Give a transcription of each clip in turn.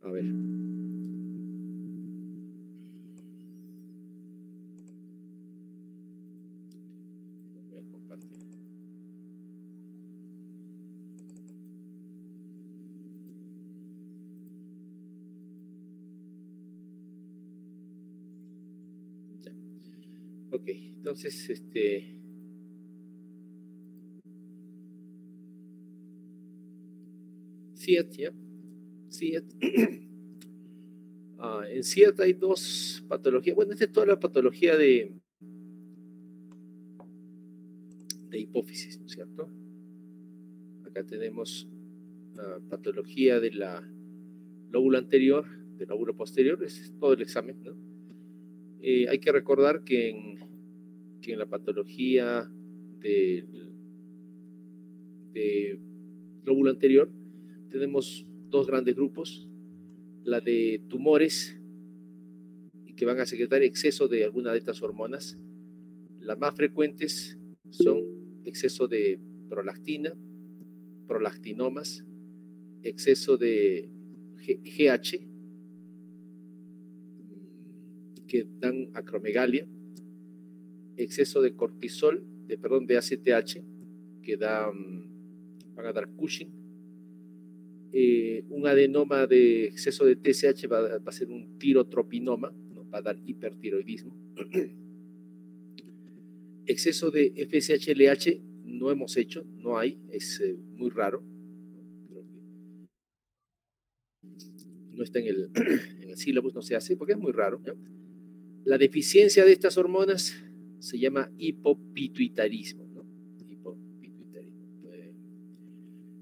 A ver. Voy a compartir. Ya. Ok, entonces, CIET, ¿ya? CIET. En CIET hay dos patologías. Bueno, esta es toda la patología de hipófisis, ¿no es cierto? Acá tenemos patología de la lóbulo anterior, del lóbulo posterior, es todo el examen, ¿no? Hay que recordar que en la patología de lóbulo anterior tenemos dos grandes grupos, la de tumores que van a secretar exceso de alguna de estas hormonas. Las más frecuentes son exceso de prolactina, prolactinomas, exceso de GH, que dan acromegalia, exceso de cortisol, de ACTH, que van a dar Cushing, un adenoma de exceso de TSH va a ser un tirotropinoma, ¿no? Va a dar hipertiroidismo. Exceso de FSH-LH no hemos hecho, no hay, es muy raro. Creo que no está en el sílabus, no se hace, porque es muy raro, ¿no? La deficiencia de estas hormonas se llama hipopituitarismo, ¿no? Hipopituitarismo.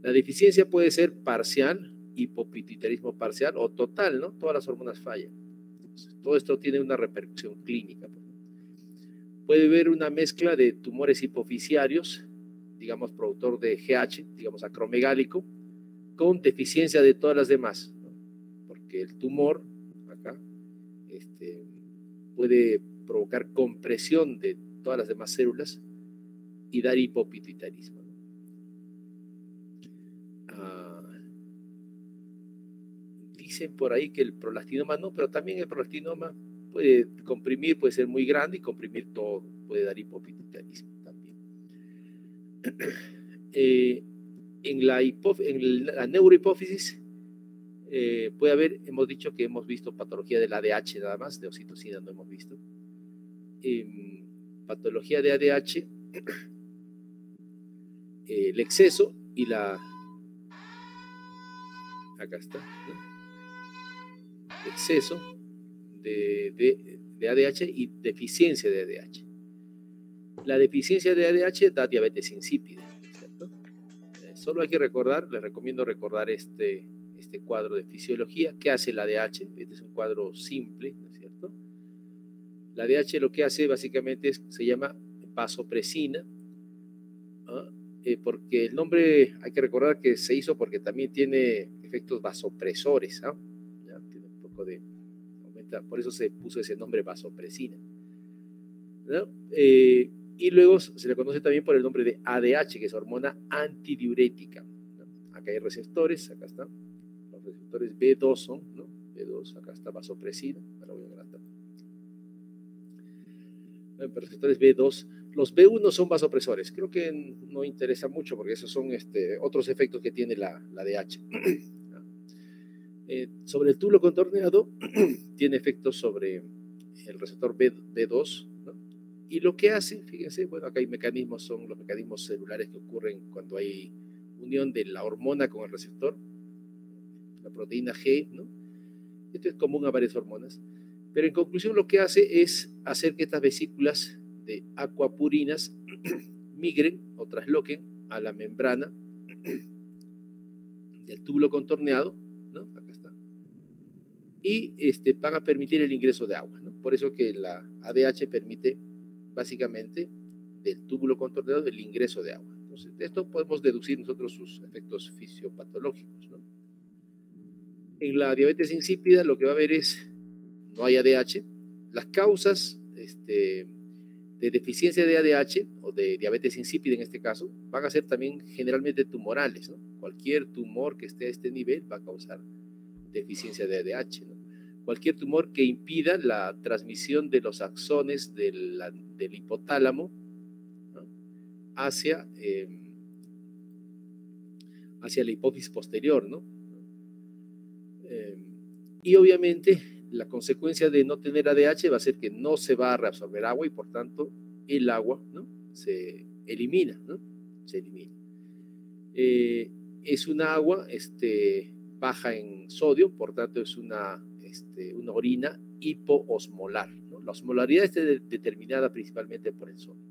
La deficiencia puede ser parcial, hipopituitarismo parcial, o total, ¿no? Todas las hormonas fallan. Entonces, todo esto tiene una repercusión clínica. Puede haber una mezcla de tumores hipofisiarios, digamos, productor de GH, digamos, acromegálico, con deficiencia de todas las demás, ¿no? Porque el tumor, acá, puede provocar compresión de todas las demás células y dar hipopituitarismo, ¿no? Dicen por ahí que el prolactinoma no, pero también el prolactinoma puede comprimir, puede ser muy grande y comprimir todo, puede dar hipopituitarismo también. En la neurohipófisis puede haber, hemos dicho que hemos visto patología del ADH nada más, de oxitocina no hemos visto. Patología de ADH, el exceso y la... Acá está, ¿no? Exceso de ADH y deficiencia de ADH. La deficiencia de ADH da diabetes insípida, ¿cierto? Solo hay que recordar, les recomiendo recordar este cuadro de fisiología. ¿Qué hace el ADH? Este es un cuadro simple, ¿no es cierto? La ADH lo que hace básicamente se llama vasopresina, ¿no? Porque el nombre hay que recordar que se hizo porque también tiene efectos vasopresores, ¿no? ¿Ya? Tiene un poco de... por eso se puso ese nombre vasopresina, ¿no? Y luego se le conoce también por el nombre de ADH, que es hormona antidiurética, ¿no? Acá hay receptores, acá están, los receptores B2 son, ¿no? B2, acá está vasopresina, ahora voy a agrandar. Receptores B2, los B1 son vasopresores, creo que no interesa mucho porque esos son otros efectos que tiene la ADH. Sobre el túbulo contorneado, tiene efectos sobre el receptor B2, ¿no? Y lo que hace, fíjense, bueno, acá hay mecanismos, son los mecanismos celulares que ocurren cuando hay unión de la hormona con el receptor, la proteína G, ¿no? Esto es común a varias hormonas. Pero en conclusión lo que hace es hacer que estas vesículas de aquapurinas migren o trasloquen a la membrana del túbulo contorneado, ¿no? Acá está. Y van a permitir el ingreso de agua, ¿no? Por eso que la ADH permite básicamente del túbulo contorneado el ingreso de agua. Entonces, de esto podemos deducir nosotros sus efectos fisiopatológicos, ¿no? En la diabetes insípida lo que va a haber es, no hay ADH, las causas de deficiencia de ADH o de diabetes insípida en este caso van a ser también generalmente tumorales, ¿no? Cualquier tumor que esté a este nivel va a causar deficiencia de ADH, ¿no? Cualquier tumor que impida la transmisión de los axones del hipotálamo, ¿no? hacia la hipófisis posterior, ¿no? Y obviamente la consecuencia de no tener ADH va a ser que no se va a reabsorber agua y por tanto el agua, ¿no? se elimina, ¿no? Se elimina. Es una agua baja en sodio, por tanto es una orina hipoosmolar, ¿no? La osmolaridad está determinada principalmente por el sodio.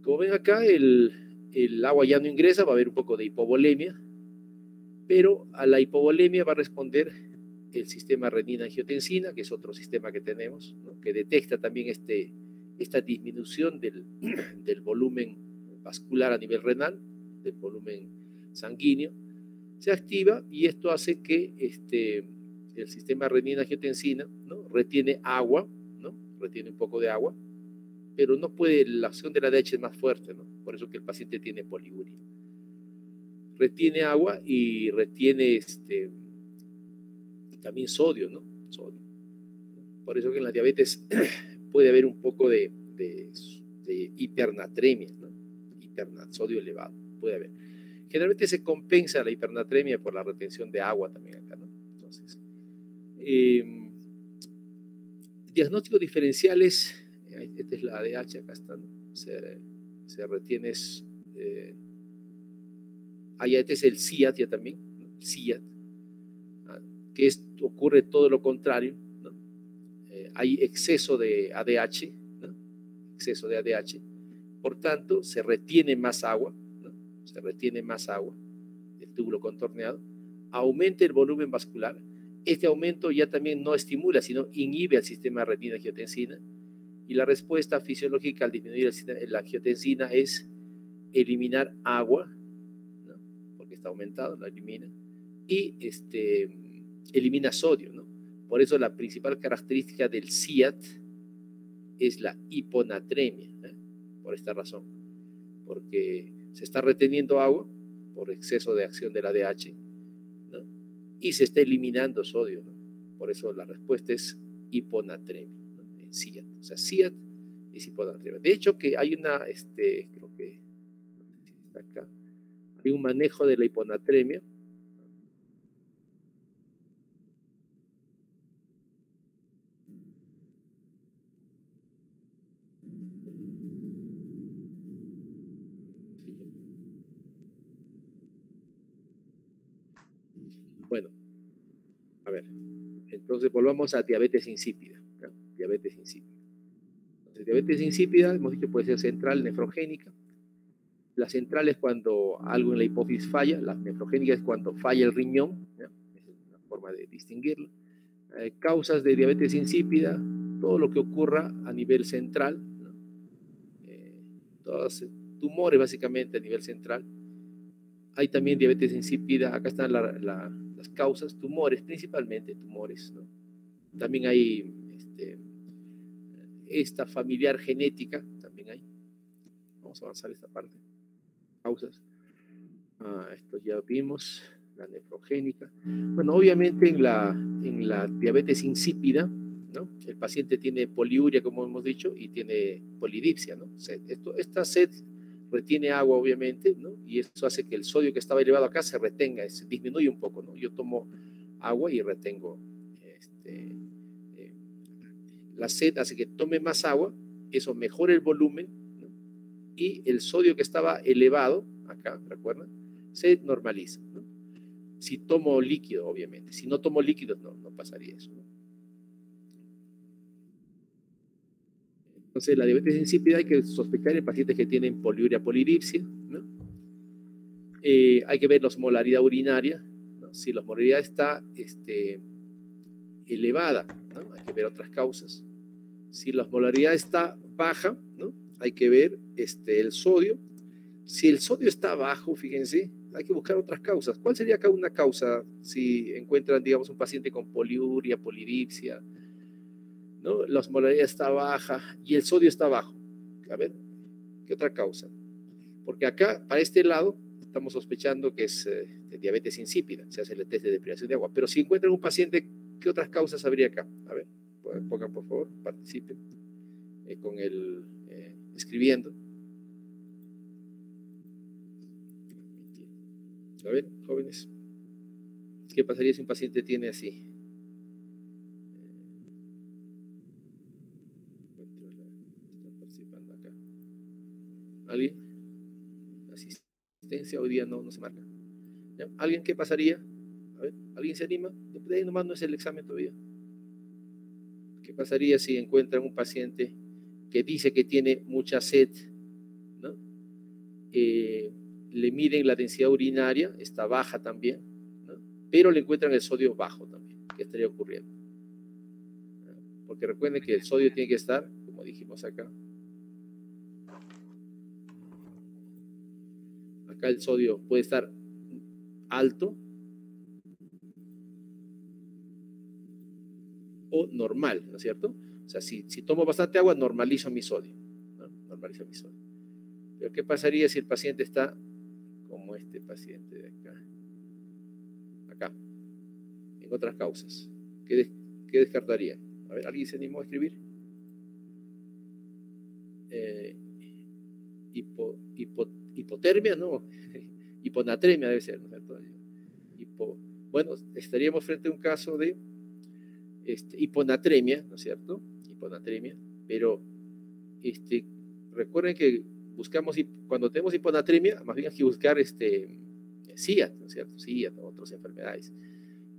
Como ven acá, el agua ya no ingresa, va a haber un poco de hipovolemia, pero a la hipovolemia va a responder el sistema renina-angiotensina, que es otro sistema que tenemos, ¿no? Que detecta también esta disminución del volumen vascular a nivel renal, del volumen sanguíneo, se activa y esto hace que el sistema renina-angiotensina, ¿no? retiene agua, ¿no? Retiene un poco de agua, pero no puede, la acción de la ADH es más fuerte, ¿no? Por eso que el paciente tiene poliuria. Retiene agua y retiene también sodio, ¿no? Sodio. Por eso que en la diabetes puede haber un poco de hipernatremia, ¿no? Sodio elevado, puede haber. Generalmente se compensa la hipernatremia por la retención de agua también acá, ¿no? Entonces, diagnósticos diferenciales, esta es la ADH, acá está, ¿no? Se retiene, este es el CIAT ya también, ¿no? CIAT, que ocurre todo lo contrario, ¿no? Hay exceso de ADH, ¿no? Exceso de ADH, por tanto se retiene más agua, ¿no? Se retiene más agua del túbulo contorneado, aumenta el volumen vascular. Este aumento ya también no estimula, sino inhibe al sistema renina-angiotensina, y la respuesta fisiológica al disminuir la angiotensina es eliminar agua, ¿no? Porque está aumentado, la elimina, y elimina sodio, ¿no? Por eso la principal característica del CIAT es la hiponatremia, ¿eh? Por esta razón, porque se está reteniendo agua por exceso de acción de la ADH, ¿no? Y se está eliminando sodio, ¿no? Por eso la respuesta es hiponatremia, ¿no? En CIAT. O sea, CIAT es hiponatremia. De hecho, que hay una, creo que está acá, hay un manejo de la hiponatremia. Bueno, a ver, entonces volvamos a diabetes insípida, ¿no? Diabetes insípida. Entonces, diabetes insípida, hemos dicho, puede ser central, nefrogénica. La central es cuando algo en la hipófisis falla, la nefrogénica es cuando falla el riñón, ¿no? Es una forma de distinguirlo. Causas de diabetes insípida, todo lo que ocurra a nivel central, ¿no? Todos tumores básicamente a nivel central. Hay también diabetes insípida, acá están las causas, tumores, principalmente tumores, ¿no? También hay esta familiar genética, también hay. Vamos a avanzar esta parte. Causas. Esto ya vimos, la nefrogénica. Bueno, obviamente en la diabetes insípida, ¿no? El paciente tiene poliuria, como hemos dicho, y tiene polidipsia, ¿no? Esta sed retiene agua, obviamente, ¿no? Y eso hace que el sodio que estaba elevado acá se retenga, se disminuye un poco, ¿no? Yo tomo agua y retengo. La sed hace que tome más agua, eso mejora el volumen, ¿no? Y el sodio que estaba elevado, acá, ¿recuerdan? Se normaliza, ¿no? Si tomo líquido, obviamente. Si no tomo líquidos, no pasaría eso, ¿no? Entonces, la diabetes insípida hay que sospechar en pacientes que tienen poliuria, polidipsia, ¿no? Hay que ver la osmolaridad urinaria, ¿no? Si la osmolaridad está elevada, ¿no? Hay que ver otras causas. Si la osmolaridad está baja, ¿no? Hay que ver el sodio. Si el sodio está bajo, fíjense, hay que buscar otras causas. ¿Cuál sería acá una causa si encuentran, digamos, un paciente con poliuria, polidipsia, ¿no? La osmolaridad está baja y el sodio está bajo? A ver, ¿qué otra causa? Porque acá, para este lado, estamos sospechando que es de diabetes insípida, se hace el test de deprivación de agua. Pero si encuentran un paciente, ¿qué otras causas habría acá? A ver, pongan por favor, participen con el escribiendo. A ver, jóvenes, ¿qué pasaría si un paciente tiene así? Están participando acá. ¿Alguien? Asistencia hoy día no se marca. ¿Ya? ¿Alguien qué pasaría? A ver, ¿alguien se anima? De ahí nomás no es el examen todavía. ¿Qué pasaría si encuentran un paciente que dice que tiene mucha sed, ¿no? Le miden la densidad urinaria, está baja también, ¿no? Pero le encuentran el sodio bajo también? ¿Qué estaría ocurriendo? Porque recuerden que el sodio tiene que estar, como dijimos acá, acá el sodio puede estar alto o normal, ¿no es cierto? O sea, si tomo bastante agua, normalizo mi sodio, ¿no? Normalizo mi sodio. Pero ¿qué pasaría si el paciente está como este paciente de acá? Acá, en otras causas. ¿Qué descartaría? A ver, ¿alguien se animó a escribir? Hipotermia, no. Hiponatremia debe ser, ¿no es cierto? Bueno, estaríamos frente a un caso de hiponatremia, ¿no es cierto? Hiponatremia, pero recuerden que buscamos, cuando tenemos hiponatremia, más bien hay que buscar SIA, ¿no es cierto? SIA, ¿no? Otras enfermedades.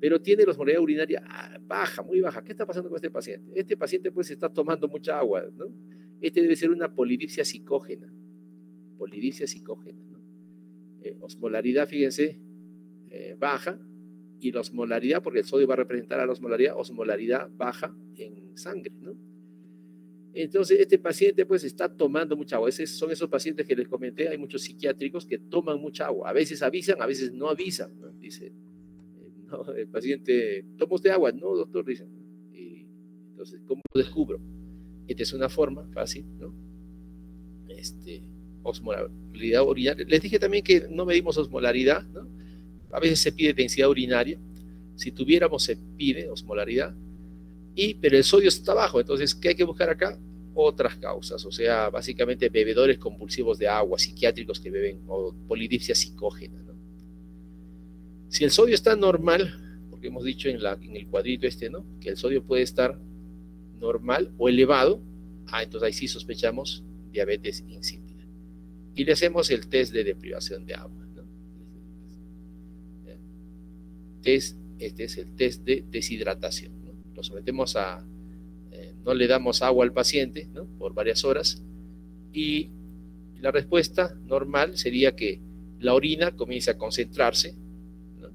Pero tiene la osmolaridad urinaria baja, muy baja. ¿Qué está pasando con este paciente? Este paciente pues está tomando mucha agua, ¿no? Este debe ser una polidipsia psicógena. Polidipsia psicógena, ¿no? Osmolaridad, fíjense, baja, y la osmolaridad, porque el sodio va a representar a la osmolaridad baja en sangre, ¿no? Entonces, este paciente pues está tomando mucha agua. Son esos pacientes que les comenté, hay muchos psiquiátricos que toman mucha agua. A veces avisan, a veces no avisan, ¿no? Dice, no, el paciente, ¿toma usted agua? No, doctor, dicen. Y entonces, ¿cómo lo descubro? Esta es una forma fácil, ¿no? Osmolaridad urinaria. Les dije también que no medimos osmolaridad, ¿no? A veces se pide densidad urinaria. Si tuviéramos, se pide osmolaridad. Pero el sodio está bajo. Entonces, ¿qué hay que buscar acá? Otras causas. O sea, básicamente bebedores compulsivos de agua, psiquiátricos que beben, o polidipsia psicógena, ¿no? Si el sodio está normal, porque hemos dicho en el cuadrito ¿no? Que el sodio puede estar normal o elevado, entonces ahí sí sospechamos diabetes insípida. Y le hacemos el test de deprivación de agua, ¿no? Este es el test de deshidratación, ¿no? Lo sometemos no le damos agua al paciente, ¿no? Por varias horas, y la respuesta normal sería que la orina comienza a concentrarse, ¿no?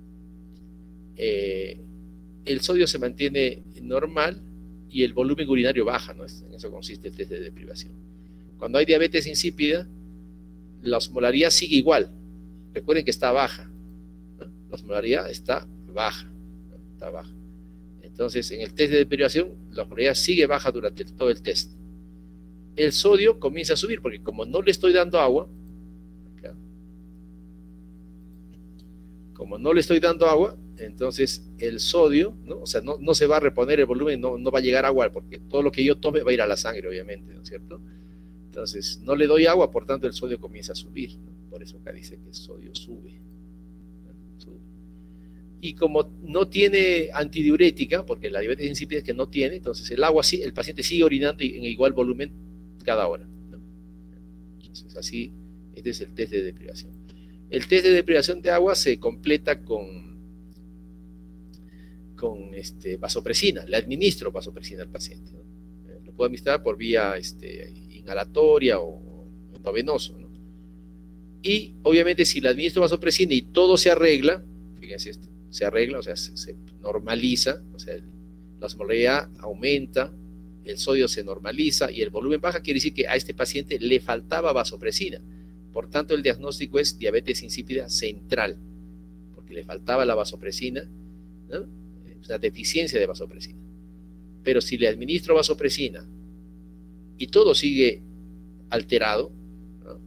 El sodio se mantiene normal y el volumen urinario baja, ¿no? En eso consiste el test de deprivación. Cuando hay diabetes insípida, la osmolaridad sigue igual. Recuerden que está baja, ¿no? La osmolaridad está baja, ¿no? Está baja. Entonces, en el test de deprivación, la osmolaridad sigue baja durante todo el test. El sodio comienza a subir, porque como no le estoy dando agua, acá, como no le estoy dando agua, entonces el sodio, ¿no? O sea, no se va a reponer el volumen, no va a llegar agua, porque todo lo que yo tome va a ir a la sangre, obviamente, ¿no es cierto? Entonces, no le doy agua, por tanto el sodio comienza a subir, ¿no? Por eso acá dice que el sodio sube, ¿no? Sube. Y como no tiene antidiurética, porque la diabetes insípida es que no tiene, entonces el paciente sigue orinando en igual volumen cada hora, ¿no? Entonces, así, este es el test de deprivación. El test de deprivación de agua se completa con vasopresina. Le administro vasopresina al paciente, ¿no? Lo puedo administrar por vía inhalatoria o endovenoso, ¿no? Y obviamente si le administro vasopresina y todo se arregla, fíjense esto, se arregla, o sea, se normaliza, o sea, la osmolaridad aumenta, el sodio se normaliza y el volumen baja, quiere decir que a este paciente le faltaba vasopresina. Por tanto, el diagnóstico es diabetes insípida central, porque le faltaba la vasopresina, ¿no? Una deficiencia de vasopresina. Pero si le administro vasopresina y todo sigue alterado, ¿no?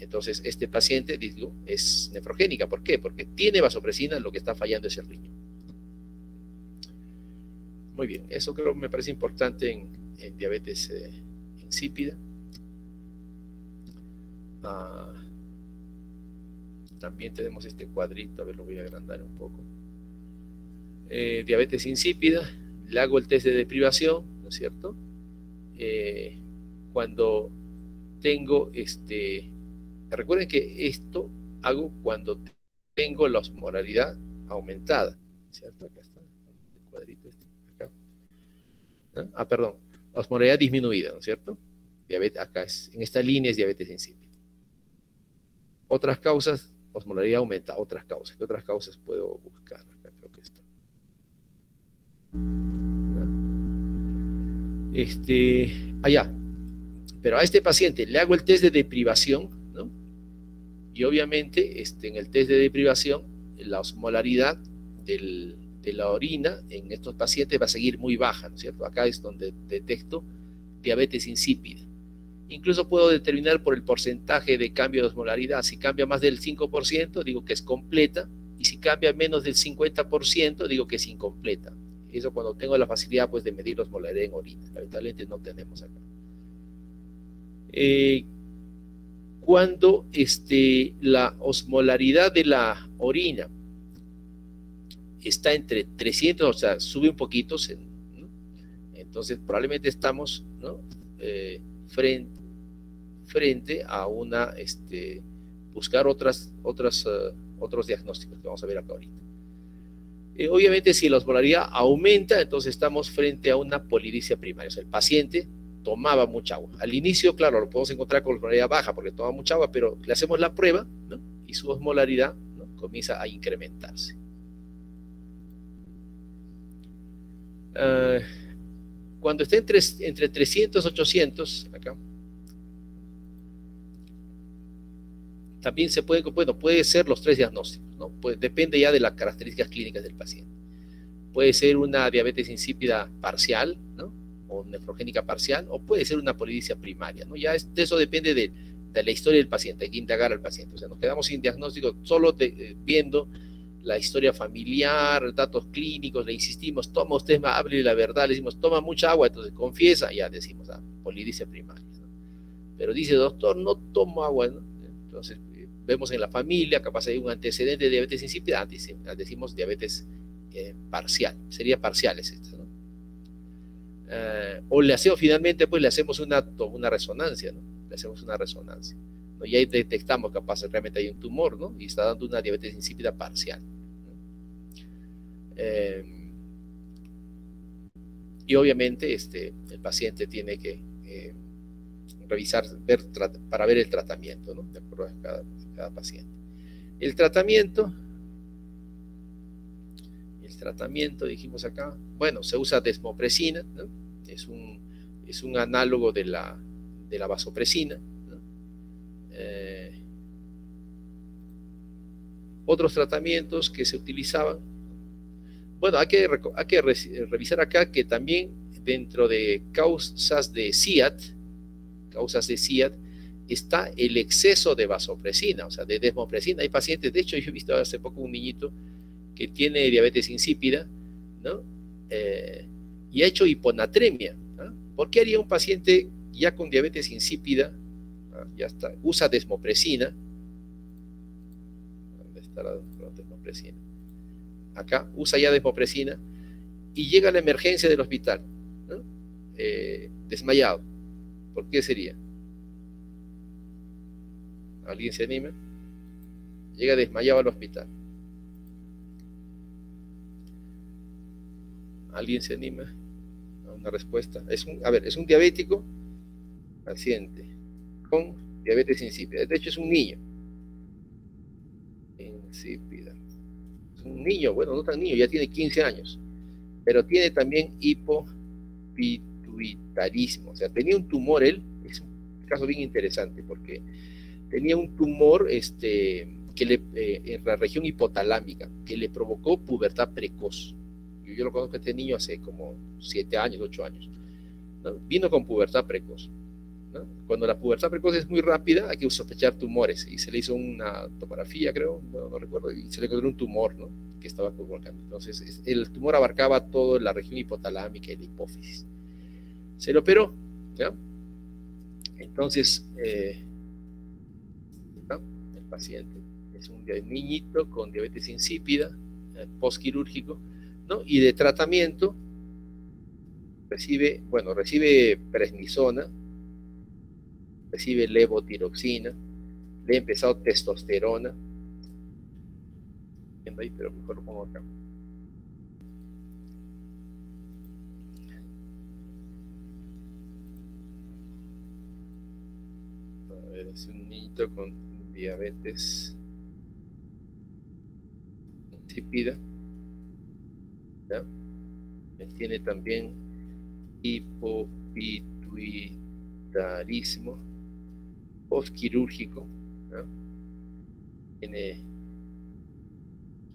Entonces, este paciente, digo, es nefrogénica. ¿Por qué? Porque tiene vasopresina, lo que está fallando es el riñón. Muy bien, eso creo que me parece importante en diabetes insípida. También tenemos este cuadrito, a ver, lo voy a agrandar un poco. Diabetes insípida, le hago el test de deprivación, ¿no es cierto? Cuando tengo recuerden que esto hago cuando tengo la osmolaridad aumentada, ¿cierto? Acá está el cuadrito acá. ¿No? Perdón, la osmolaridad disminuida, ¿no es cierto? Diabetes, acá en esta línea es diabetes insípida. Otras causas, osmolaridad aumenta, otras causas. ¿Qué otras causas puedo buscar? Acá creo que está. Allá. Pero a este paciente le hago el test de deprivación, ¿no? Y obviamente en el test de deprivación, la osmolaridad de la orina en estos pacientes va a seguir muy baja, ¿no es cierto? Acá es donde detecto diabetes insípida. Incluso puedo determinar por el porcentaje de cambio de osmolaridad. Si cambia más del 5%, digo que es completa, y si cambia menos del 50%, digo que es incompleta. Eso cuando tengo la facilidad pues, de medir la osmolaridad en orina. Lamentablemente no tenemos acá. Cuando la osmolaridad de la orina está entre 300, o sea, sube un poquito, ¿no? Entonces probablemente estamos, ¿no? frente a una, buscar otros diagnósticos que vamos a ver acá ahorita. Obviamente si la osmolaridad aumenta, entonces estamos frente a una poliricia primaria, o sea, el paciente tomaba mucha agua. Al inicio, claro, lo podemos encontrar con osmolaridad baja porque toma mucha agua, pero le hacemos la prueba, ¿no? Y su osmolaridad, ¿no? Comienza a incrementarse. Cuando esté entre 300 y 800, acá, también se puede, bueno, puede ser los tres diagnósticos, ¿no? Pues depende ya de las características clínicas del paciente. Puede ser una diabetes insípida parcial, ¿no? O nefrogénica parcial, o puede ser una poliricia primaria, ¿no? Ya eso depende de la historia del paciente, hay que indagar al paciente. O sea, nos quedamos sin diagnóstico solo viendo la historia familiar, datos clínicos, le insistimos, toma usted, hable la verdad, le decimos, toma mucha agua, entonces confiesa, ya decimos, poliricia primaria, ¿no? Pero dice, doctor, no tomo agua, ¿no? Entonces, vemos en la familia, capaz hay un antecedente de diabetes insípida, decimos diabetes parcial, sería parciales esta, ¿no? O le hacemos finalmente, pues le hacemos una resonancia, ¿no? Le hacemos una resonancia, ¿no? Y ahí detectamos capaz realmente hay un tumor, ¿no? Y está dando una diabetes insípida parcial, ¿no? Y obviamente el paciente tiene que revisar, para ver el tratamiento, ¿no? De acuerdo a cada paciente. El tratamiento, dijimos acá, bueno, se usa desmopresina, ¿no? Es un análogo de la vasopresina, ¿no? Otros tratamientos que se utilizaban, bueno, hay que revisar acá que también dentro de causas de CIAT, está el exceso de vasopresina, o sea, de desmopresina. Hay pacientes, de hecho, yo he visto hace poco un niñito que tiene diabetes insípida, ¿no? Y ha hecho hiponatremia, ¿no? ¿Por qué haría un paciente ya con diabetes insípida, ya está, usa desmopresina? ¿Dónde está la desmopresina? Acá, usa ya desmopresina y llega a la emergencia del hospital, ¿no? Desmayado. ¿Por qué sería? ¿Alguien se anima? Llega desmayado al hospital. ¿Alguien se anima a una respuesta? Es un diabético paciente con diabetes insípida. De hecho, es un niño. Insípida. Es un niño, bueno, no tan niño, ya tiene 15 años. Pero tiene también hipopituitarismo. O sea, tenía un tumor él. Es un caso bien interesante porque tenía un tumor en la región hipotalámica que le provocó pubertad precoz. Yo lo conozco a este niño hace como 7 años, 8 años, ¿no? Vino con pubertad precoz. ¿no? Cuando la pubertad precoz es muy rápida, hay que sospechar tumores. Y se le hizo una tomografía, creo, no recuerdo, y se le encontró un tumor, ¿no? Que estaba provocando. Entonces, el tumor abarcaba toda la región hipotalámica y la hipófisis. Se lo operó, ¿ya? Entonces, ¿no? El paciente es un niñito con diabetes insípida, postquirúrgico, ¿no? Y de tratamiento recibe prednisona, recibe levotiroxina, le he empezado testosterona, pero mejor lo pongo acá. A ver, es un niñito con diabetes insípida, ¿ya? Él tiene también hipopituitarismo postquirúrgico, ¿ya? Tiene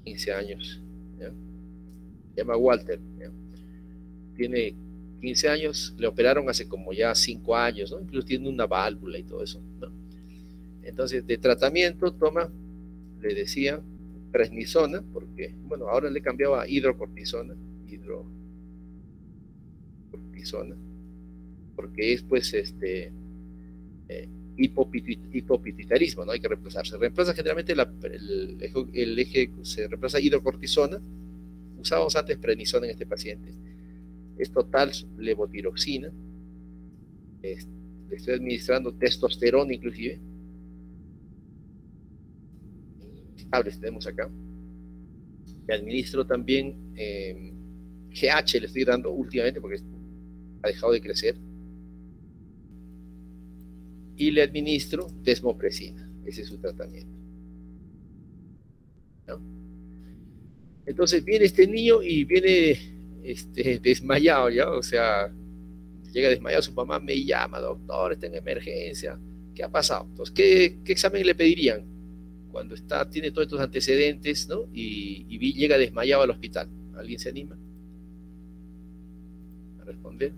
15 años, ¿ya? Se llama Walter, ¿ya? Tiene 15 años, le operaron hace como ya 5 años, ¿no? Incluso tiene una válvula y todo eso, ¿no? Entonces, de tratamiento toma, le decía, prednisona, porque, bueno, ahora le cambiaba a hidrocortisona, porque es, pues, hipopituitarismo, ¿no? Hay que reemplazar. Se reemplaza generalmente el eje, se reemplaza hidrocortisona. Usábamos antes prednisona en este paciente. Es total levotiroxina. Le estoy administrando testosterona inclusive. Cables tenemos acá. Le administro también GH, le estoy dando últimamente porque ha dejado de crecer. Y le administro desmopresina. Ese es su tratamiento, ¿no? Entonces viene este niño y viene desmayado, ¿ya? O sea, llega desmayado, su mamá me llama, doctor, está en emergencia. ¿Qué ha pasado? Entonces, ¿qué examen le pedirían cuando tiene todos estos antecedentes, ¿no? Y llega desmayado al hospital? ¿Alguien se anima a responder?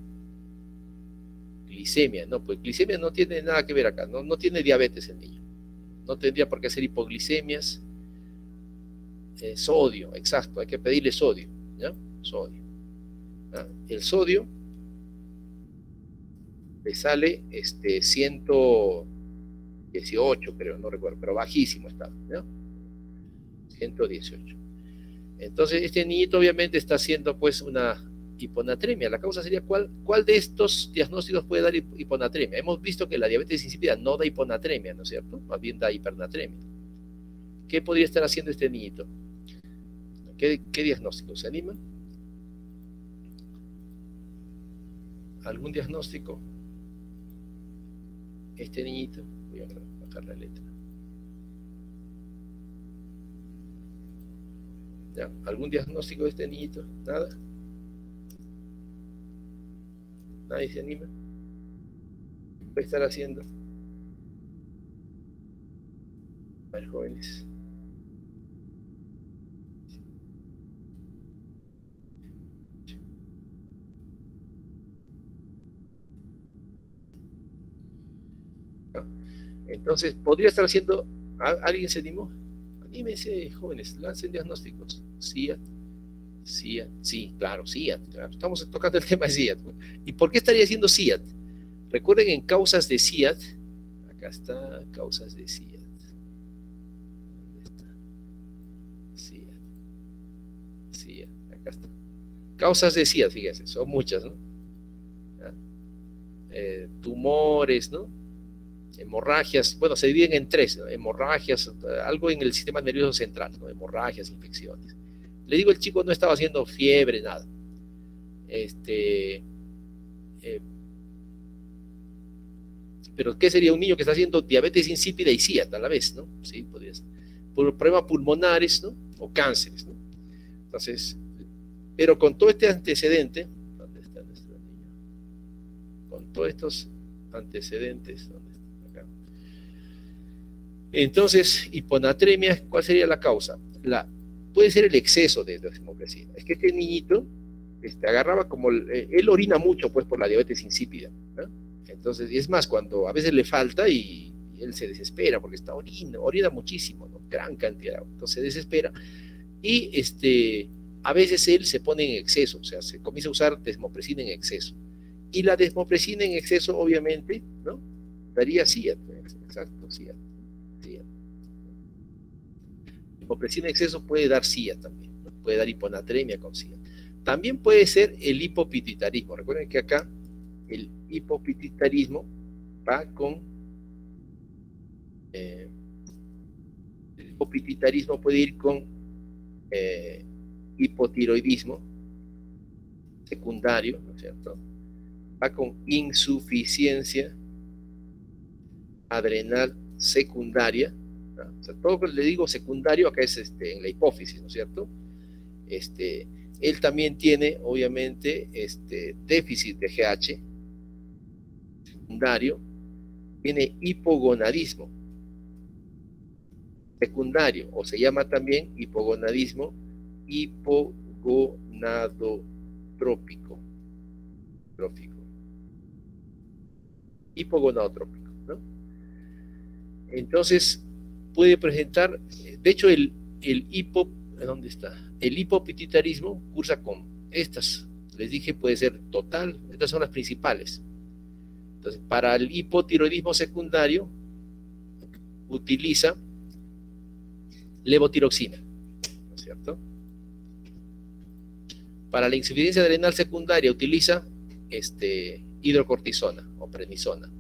Glicemia, no, pues glicemia no tiene nada que ver acá, no tiene diabetes el niño, no tendría por qué hacer hipoglicemias. Sodio, exacto, hay que pedirle sodio, ¿ya? Sodio. ¿Ah? El sodio le sale 118, creo, no recuerdo, pero bajísimo está, ¿ya? 118. Entonces este niñito obviamente está haciendo pues una hiponatremia. La causa sería ¿cuál de estos diagnósticos puede dar hiponatremia? Hemos visto que la diabetes insípida no da hiponatremia, ¿no es cierto? Más bien da hipernatremia. ¿Qué podría estar haciendo este niñito? ¿Qué diagnóstico? ¿Se anima? ¿Algún diagnóstico? Este niñito, voy a bajar la letra. ¿Ya? ¿Algún diagnóstico de este niñito? ¿Nada? ¿Nadie se anima? ¿Qué puede estar haciendo? A ver, jóvenes. ¿No? Entonces, podría estar haciendo. ¿Alguien se animó? Anímense, jóvenes, lancen diagnósticos. SIAD. Sí, claro, SIAD, claro. Estamos tocando el tema de SIAD. ¿Y por qué estaría haciendo SIAD? Recuerden en causas de SIAD, acá está, causas de SIAD. ¿Dónde está? SIAD, acá está. Causas de SIAD, fíjense, son muchas, ¿no? Tumores, ¿no? Hemorragias, bueno, se dividen en 3, ¿no? Hemorragias, algo en el sistema nervioso central, ¿no? Hemorragias, infecciones. Le digo, el chico no estaba haciendo fiebre, nada. Pero ¿qué sería un niño que está haciendo diabetes insípida y SIAD a la vez, ¿no? Sí, podría ser. Por problemas pulmonares, ¿no? O cánceres, ¿no? Entonces, pero con todo este antecedente, ¿dónde está nuestro niño? Con todos estos antecedentes, ¿dónde está? Acá. Entonces, hiponatremia, ¿cuál sería la causa? Puede ser el exceso de desmopresina. Es que este niñito agarraba como, él orina mucho pues por la diabetes insípida, ¿no? Entonces, y es más, cuando a veces le falta y él se desespera porque está orina muchísimo, ¿no? Gran cantidad de agua. Entonces se desespera y a veces él se pone en exceso, o sea, se comienza a usar desmopresina en exceso. Y la desmopresina en exceso, obviamente, ¿no? Daría SIAD, exacto, SIAD. Desmopresina en exceso puede dar SIAD también, ¿no? Puede dar hiponatremia con SIAD. También puede ser el hipopituitarismo. Recuerden que acá el hipopituitarismo va con el hipopituitarismo puede ir con hipotiroidismo secundario, ¿no es cierto? Va con insuficiencia adrenal secundaria, ¿no? O sea, todo lo que le digo secundario acá es en la hipófisis, ¿no es cierto? Él también tiene, obviamente, déficit de GH secundario, tiene hipogonadismo secundario, o se llama también hipogonadismo hipogonadotrópico, hipogonadotrópico, ¿no? Entonces, puede presentar, de hecho, ¿dónde está? El hipopituitarismo cursa con estas, les dije, puede ser total, estas son las principales. Entonces, para el hipotiroidismo secundario, utiliza levotiroxina, ¿no es cierto? Para la insuficiencia adrenal secundaria, utiliza hidrocortisona o prednisona.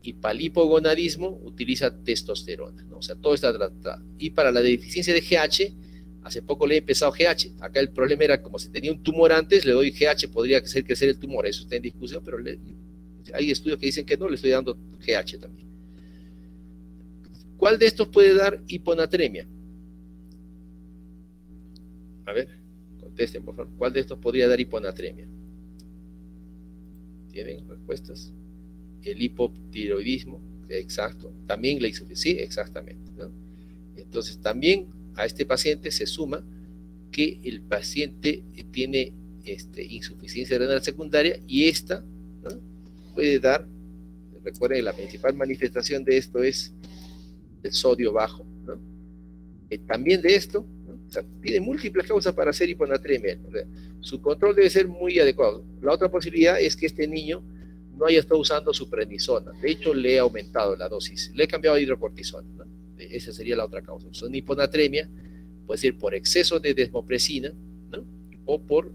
Y para el hipogonadismo, utiliza testosterona, ¿no? O sea, todo está tratado. Y para la deficiencia de GH, hace poco le he empezado GH. Acá el problema era, como si tenía un tumor antes, le doy GH, podría hacer crecer el tumor. Eso está en discusión, pero hay estudios que dicen que no, le estoy dando GH también. ¿Cuál de estos puede dar hiponatremia? A ver, contesten, por favor. ¿Cuál de estos podría dar hiponatremia? ¿Tienen respuestas? El hipotiroidismo, exacto. También la insuficiencia, sí, exactamente, ¿no? Entonces, también a este paciente se suma que el paciente tiene insuficiencia renal secundaria y esta, ¿no?, puede dar, recuerden, la principal manifestación de esto es el sodio bajo, ¿no? También de esto, ¿no? O sea, tiene múltiples causas para hacer hiponatremia. O sea, su control debe ser muy adecuado. La otra posibilidad es que este niño no haya estado usando su prednisona. De hecho, le he aumentado la dosis, le he cambiado a hidrocortisona, ¿no? Esa sería la otra causa. Son hiponatremia, puede ser por exceso de desmopresina, ¿no?, o por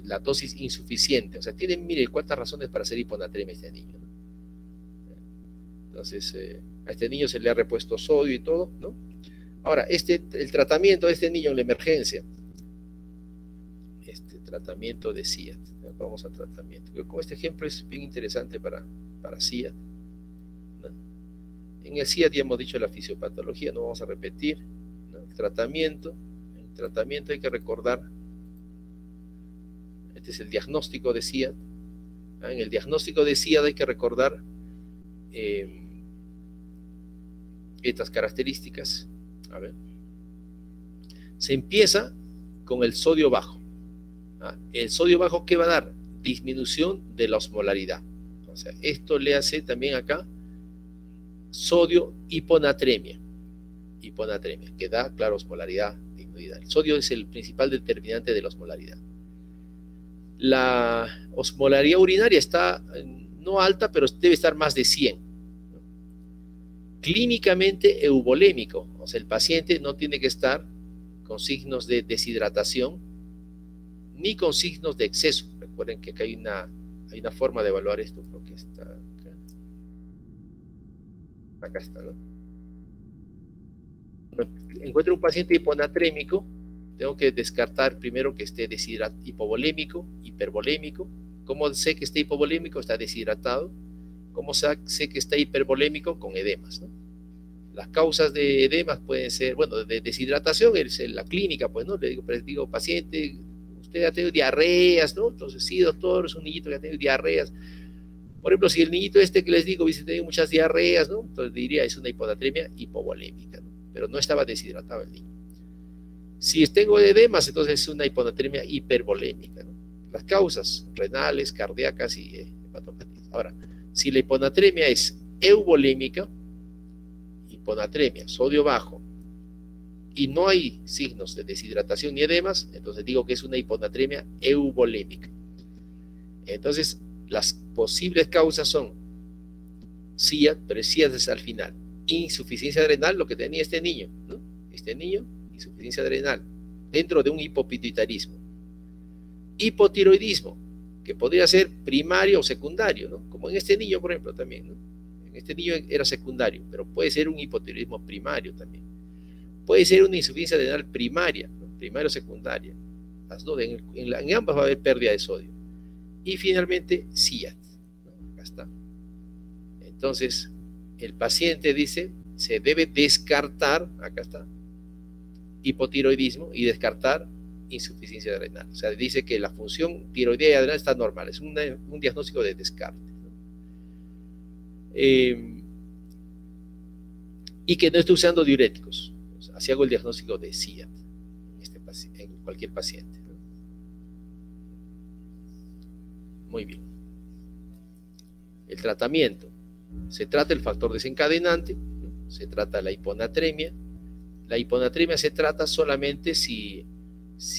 la dosis insuficiente. O sea, tienen, mire, cuántas razones para hacer hiponatremia este niño, ¿no? Entonces, a este niño se le ha repuesto sodio y todo, ¿no? Ahora, el tratamiento de este niño en la emergencia, tratamiento de SIAD. Vamos al tratamiento. Como este ejemplo es bien interesante para SIAD, ¿no? En el SIAD ya hemos dicho la fisiopatología, no vamos a repetir, ¿no? El tratamiento hay que recordar, este es el diagnóstico de SIAD, ¿no? En el diagnóstico de SIAD hay que recordar estas características. A ver, se empieza con el sodio bajo. El sodio bajo, ¿qué va a dar? Disminución de la osmolaridad. O sea, esto le hace también acá sodio hiponatremia, que da, claro, osmolaridad disminuida. El sodio es el principal determinante de la osmolaridad. La osmolaridad urinaria está no alta, pero debe estar más de 100. Clínicamente eubolémico, o sea, el paciente no tiene que estar con signos de deshidratación ni con signos de exceso. Recuerden que acá hay una forma de evaluar esto, creo que está acá. Acá está, ¿no? Encuentro un paciente hiponatrémico, tengo que descartar primero que esté hipovolémico, hipervolémico. ¿Cómo sé que está hipovolémico? Está deshidratado. ¿Cómo sé que está hipervolémico? Con edemas, ¿no? Las causas de edemas pueden ser, bueno, de deshidratación, es la clínica, pues, ¿no? Le digo, paciente, usted ha tenido diarreas, ¿no? Entonces, sí, doctor, es un niñito que ha tenido diarreas. Por ejemplo, si el niñito que les digo hubiese tenido muchas diarreas, ¿no?, entonces diría, es una hiponatremia hipovolémica, ¿no? Pero no estaba deshidratado el niño. Si tengo edemas, entonces es una hiponatremia hipervolémica, ¿no? Las causas renales, cardíacas y hepatopatías. Ahora, Si la hiponatremia es euvolémica, hiponatremia, sodio bajo, y no hay signos de deshidratación ni edemas, entonces digo que es una hiponatremia euvolémica. Entonces, las posibles causas son SIAD, pero SIAD es al final. Insuficiencia adrenal, lo que tenía este niño, ¿no? Este niño, insuficiencia adrenal, dentro de un hipopituitarismo. Hipotiroidismo, que podría ser primario o secundario, ¿no? Como en este niño, por ejemplo, también, ¿no? En este niño era secundario, pero puede ser un hipotiroidismo primario también. Puede ser una insuficiencia adrenal primaria, ¿no? Primaria o secundaria. Las dos, en ambas va a haber pérdida de sodio. Y finalmente, SIAD, ¿no? Acá está. Entonces, el paciente dice, se debe descartar, acá está, hipotiroidismo y descartar insuficiencia adrenal. O sea, dice que la función tiroidea y adrenal está normal. Es un diagnóstico de descarte, ¿no? Y que no esté usando diuréticos. O sea, así hago el diagnóstico de SIAD en cualquier paciente, ¿no? Muy bien. El tratamiento. Se trata el factor desencadenante, ¿no? Se trata la hiponatremia. La hiponatremia se trata solamente si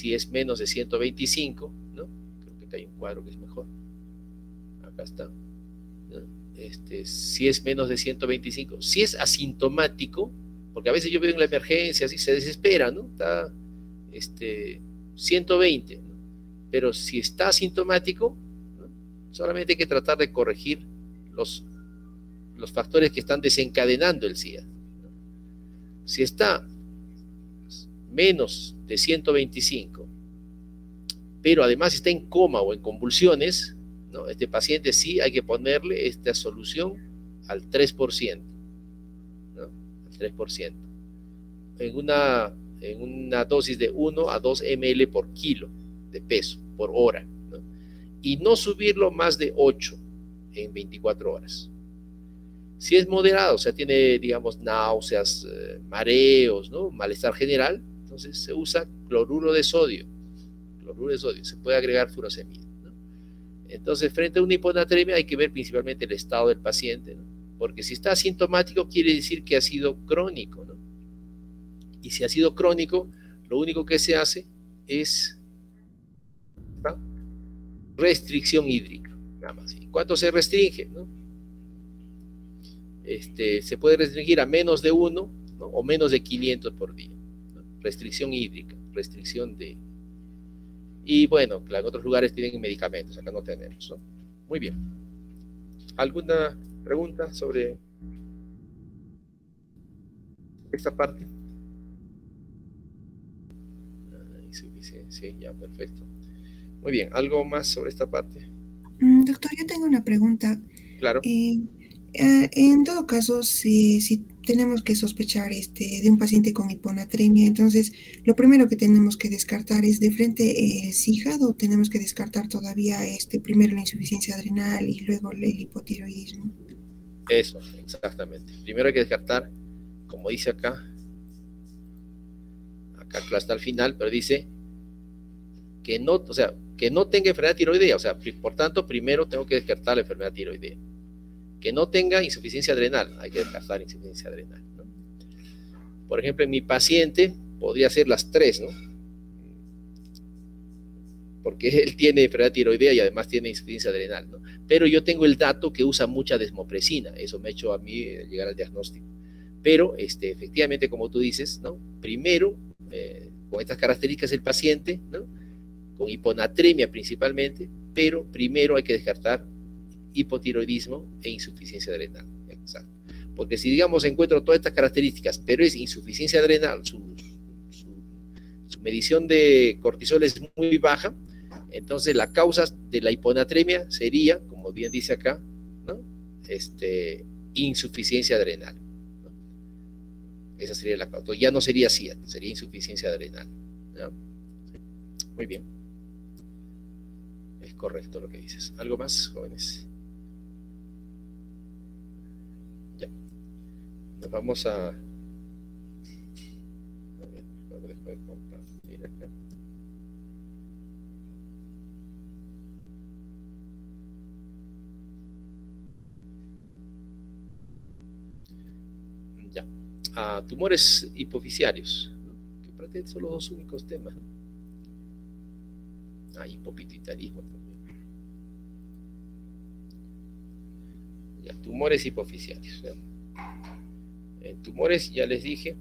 es menos de 125, ¿no? Creo que acá hay un cuadro que es mejor. Acá está, ¿no? Si es menos de 125, si es asintomático, porque a veces yo veo en la emergencia, así se desespera, ¿no? Está 120, ¿no? Pero si está asintomático, ¿no? Solamente hay que tratar de corregir los factores que están desencadenando el SIAD, ¿no? Si está menos de 125, pero además está en coma o en convulsiones, ¿no? Este paciente sí hay que ponerle esta solución al 3%, ¿no? Al 3%. En una dosis de 1 a 2 ml por kilo de peso, por hora, ¿no? Y no subirlo más de 8 en 24 horas. Si es moderado, o sea, tiene, digamos, náuseas, mareos, ¿no? Malestar general, entonces se usa cloruro de sodio. Cloruro de sodio, se puede agregar furosemida, ¿no? Entonces, frente a una hiponatremia hay que ver principalmente el estado del paciente, ¿no? Porque si está asintomático quiere decir que ha sido crónico, ¿no? Y si ha sido crónico, lo único que se hace es, ¿no?, restricción hídrica, nada más. ¿Y cuánto se restringe, no? Se puede restringir a menos de 1, ¿no?, o menos de 500 por día, ¿no? Restricción hídrica, restricción de... Y bueno, en otros lugares tienen medicamentos, acá no tenemos, ¿no? Muy bien. ¿Alguna pregunta sobre esta parte? Sí, ya, perfecto. Muy bien, ¿algo más sobre esta parte? Doctor, yo tengo una pregunta. Claro. En todo caso, si tenemos que sospechar de un paciente con hiponatremia, entonces lo primero que tenemos que descartar es de frente el CIJAD, o tenemos que descartar todavía primero la insuficiencia adrenal y luego el hipotiroidismo. Eso, exactamente. Primero hay que descartar, como dice acá está al final, pero dice que no, o sea, que no tenga enfermedad tiroidea, o sea, por tanto, primero tengo que descartar la enfermedad tiroidea. Que no tenga insuficiencia adrenal, hay que descartar insuficiencia adrenal, ¿no? Por ejemplo, en mi paciente podría ser las tres, ¿no? Porque él tiene enfermedad tiroidea y además tiene insuficiencia adrenal, ¿no? Pero yo tengo el dato que usa mucha desmopresina, eso me ha hecho a mí llegar al diagnóstico. Pero efectivamente, como tú dices, ¿no? Primero, con estas características el paciente, ¿no?, con hiponatremia principalmente, pero primero hay que descartar hipotiroidismo e insuficiencia adrenal. Exacto. Porque si, digamos, encuentro todas estas características, pero es insuficiencia adrenal, su medición de cortisol es muy baja, entonces la causa de la hiponatremia sería, como bien dice acá, ¿no?, insuficiencia adrenal, ¿no? Esa sería la causa. Ya no sería SIAD, sería insuficiencia adrenal, ¿no? Muy bien. Es correcto lo que dices. ¿Algo más, jóvenes? Ya. Nos vamos a ver, después de compartir acá. a tumores hipoficiarios, ¿no? Que prácticamente son los dos únicos temas, ¿no? Hipopituitarismo también. Ya, tumores hipoficiarios, ¿no? En tumores, ya les dije,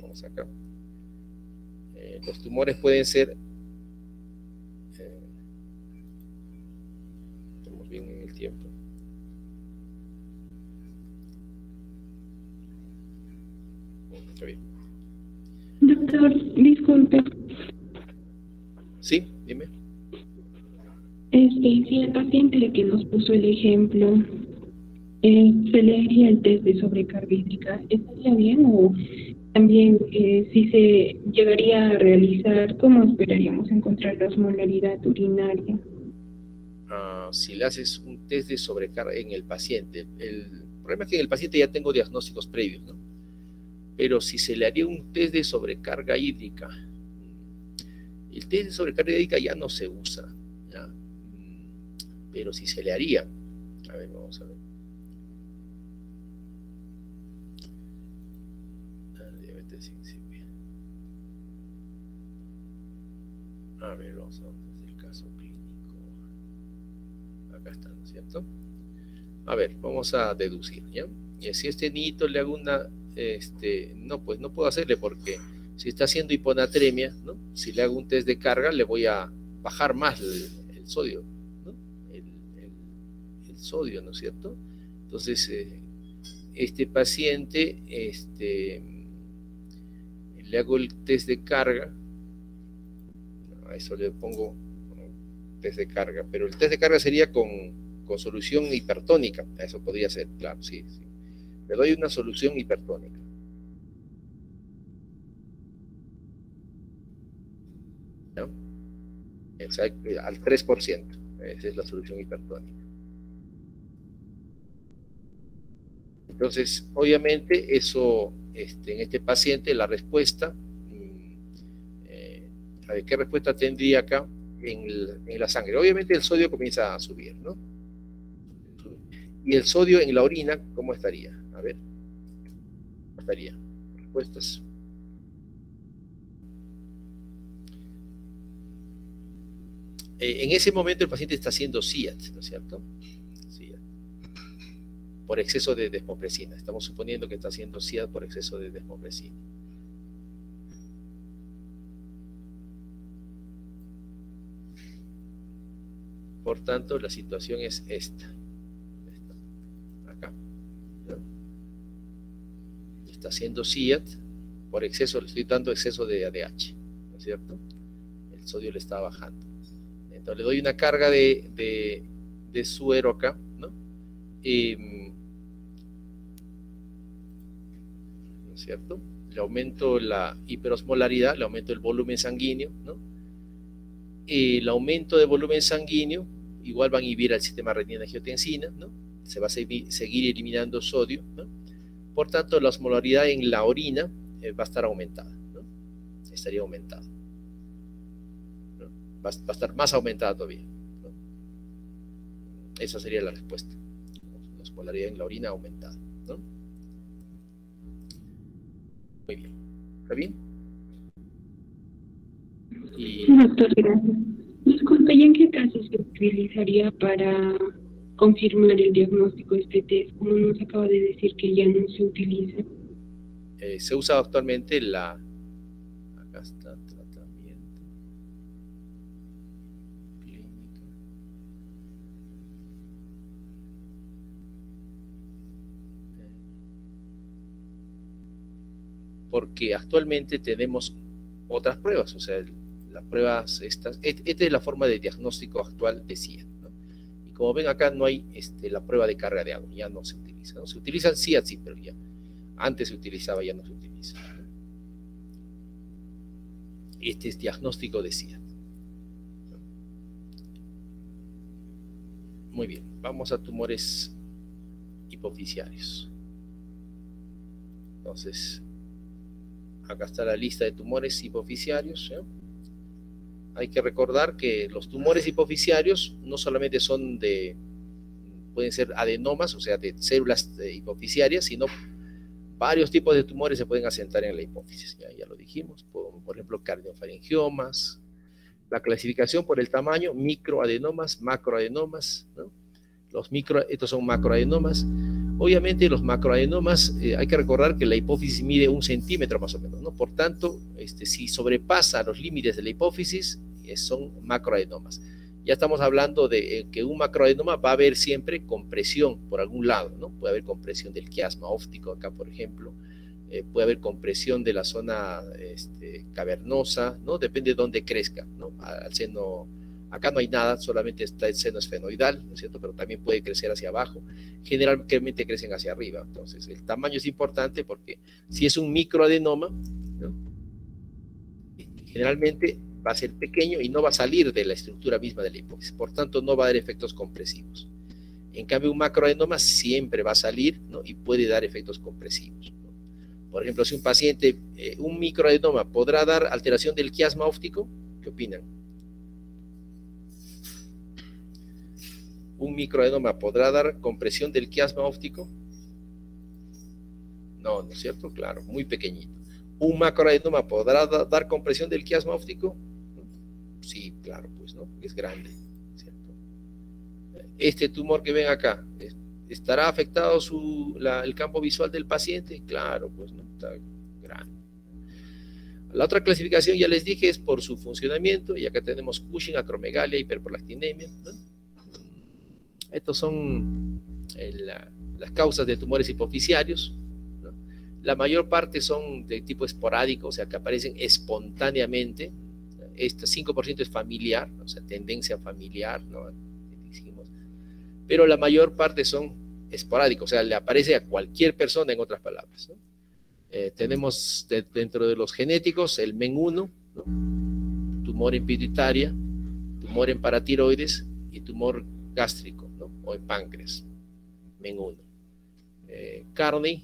vamos acá, los tumores pueden ser, estamos bien en el tiempo. Está bien. Doctor, disculpe. Sí, dime. Si el paciente que nos puso el ejemplo se le haría el test de sobrecarga hídrica, ¿estaría bien? O también, si se llegaría a realizar, ¿cómo esperaríamos encontrar la osmolaridad urinaria? Si le haces un test de sobrecarga en el paciente, el problema es que en el paciente ya tengo diagnósticos previos, ¿no? Pero si se le haría un test de sobrecarga hídrica, el test de sobrecarga hídrica ya no se usa, ¿ya? Pero si se le haría, a ver, vamos a ver. Diabetes insípida. A ver, vamos a ver el caso clínico. Acá está, ¿no es cierto? A ver, vamos a deducir, ¿ya? Y si este niñito le hago una, no, pues no puedo hacerle porque si está haciendo hiponatremia, ¿no? Si le hago un test de carga, le voy a bajar más el sodio, ¿no? El sodio, ¿no es cierto? Entonces, este paciente, le hago el test de carga, a eso le pongo test de carga, pero el test de carga sería con solución hipertónica, eso podría ser, claro, sí, sí. Le doy una solución hipertónica. ¿No? Exacto, al 3%, esa es la solución hipertónica. Entonces, obviamente, eso, en este paciente, la respuesta, ¿qué respuesta tendría acá en la sangre? Obviamente el sodio comienza a subir, ¿no? Y el sodio en la orina, ¿cómo estaría? A ver, ¿cómo estaría? Respuestas. En ese momento el paciente está haciendo SIAT, ¿no es cierto? SIAT. Por exceso de desmopresina. Estamos suponiendo que está haciendo SIAT por exceso de desmopresina. Por tanto, la situación es esta. Acá. ¿No? Está haciendo SIAT por exceso, le estoy dando exceso de ADH, ¿no es cierto? El sodio le está bajando. Entonces le doy una carga de suero acá, ¿no? ¿No es cierto? Le aumento la hiperosmolaridad, le aumento el volumen sanguíneo, ¿no? El aumento de volumen sanguíneo igual va a inhibir al sistema renina-angiotensina, ¿no? Se va a seguir eliminando sodio, ¿no? Por tanto, la osmolaridad en la orina va a estar aumentada, ¿no? Estaría aumentada, ¿no? Va a estar más aumentada todavía, ¿no? Esa sería la respuesta. La osmolaridad en la orina aumentada, ¿no? Muy bien. ¿Está bien? Doctor, gracias. Disculpe, ¿y en qué caso se utilizaría para confirmar el diagnóstico de este test? Como nos acaba de decir que ya no se utiliza. Se usa actualmente acá está, tratamiento clínica. Porque actualmente tenemos otras pruebas, o sea, las pruebas estas, esta es la forma de diagnóstico actual de SIAT, ¿no? Y como ven acá no hay la prueba de carga de agua, ya no se utiliza, ¿no? Se utiliza el SIAT, sí, pero ya antes se utilizaba, ya no se utiliza, ¿no? Este es diagnóstico de SIAT. Muy bien, vamos a tumores hipoficiarios. Entonces, acá está la lista de tumores hipoficiarios, ¿sí? Hay que recordar que los tumores hipoficiarios no solamente pueden ser adenomas, o sea, de células hipoficiarias, sino Varios tipos de tumores se pueden asentar en la hipófisis, ya lo dijimos, por ejemplo, cardiofaringiomas. La clasificación por el tamaño, microadenomas, macroadenomas, ¿no? Estos son macroadenomas. Obviamente los macroadenomas, hay que recordar que la hipófisis mide 1 centímetro más o menos, ¿no? Por tanto, si sobrepasa los límites de la hipófisis, son macroadenomas. Ya estamos hablando de que un macroadenoma va a haber siempre compresión por algún lado, ¿no? Puede haber compresión del quiasma óptico acá, por ejemplo, puede haber compresión de la zona cavernosa, ¿no? Depende de dónde crezca, ¿no? Al seno, acá no hay nada, solamente está el seno esfenoidal, ¿no es cierto? Pero también puede crecer hacia abajo. Generalmente crecen hacia arriba. Entonces, el tamaño es importante porque si es un microadenoma, ¿no? Generalmente va a ser pequeño y no va a salir de la estructura misma de la hipófisis, por tanto no va a dar efectos compresivos. En cambio, un macroadenoma siempre va a salir, ¿no? Y puede dar efectos compresivos, ¿no? Por ejemplo, si un paciente, un microadenoma, ¿podrá dar alteración del quiasma óptico? ¿Qué opinan? ¿Un microadenoma podrá dar compresión del quiasma óptico? No, ¿no es cierto? Claro, muy pequeñito. ¿Un macroadenoma podrá dar compresión del quiasma óptico? Sí, claro, pues, ¿no? Es grande, ¿cierto? Este tumor que ven acá, ¿estará afectado el campo visual del paciente? Claro, pues, ¿no? Está grande. La otra clasificación, ya les dije, es por su funcionamiento, y acá tenemos Cushing, acromegalia, hiperprolactinemia, ¿no? Estos son las causas de tumores hipofisiarios, ¿no? La mayor parte son de tipo esporádico, o sea, que aparecen espontáneamente. Este 5% es familiar, o sea, tendencia familiar, ¿no? Pero la mayor parte son esporádicos, o sea, le aparece a cualquier persona, en otras palabras, ¿no? Tenemos dentro de los genéticos el MEN1, ¿no? Tumor en pituitaria, tumor en paratiroides y tumor gástrico, ¿no? O en páncreas, MEN1. Carney,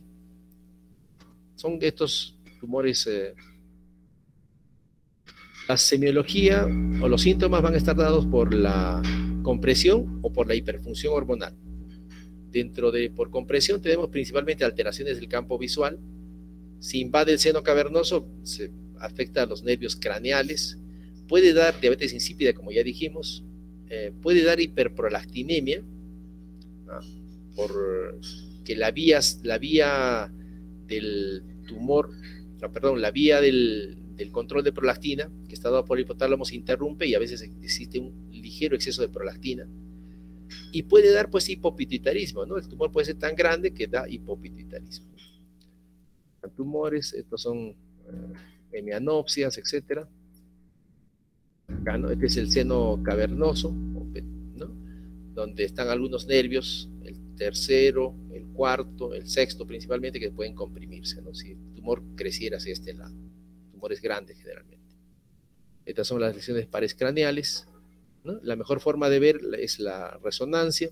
son estos tumores. La semiología o los síntomas van a estar dados por la compresión o por la hiperfunción hormonal. Por compresión tenemos principalmente alteraciones del campo visual. Si invade el seno cavernoso, se afecta a los nervios craneales. Puede dar diabetes insípida, como ya dijimos. Puede dar hiperprolactinemia, ¿no? Porque la vía del tumor, no, perdón, la vía del control de prolactina, que está dado por el hipotálamo, se interrumpe y a veces existe un ligero exceso de prolactina. Y puede dar, pues, hipopituitarismo, ¿no? El tumor puede ser tan grande que da hipopituitarismo. Tumores, estos son hemianopsias, etc. Acá, ¿no? Este es el seno cavernoso, ¿no? Donde están algunos nervios, el tercero, el cuarto, el sexto principalmente, que pueden comprimirse, ¿no? Si el tumor creciera hacia este lado. Tumores grandes generalmente. Estas son las lesiones pares craneales, ¿no? La mejor forma de ver es la resonancia.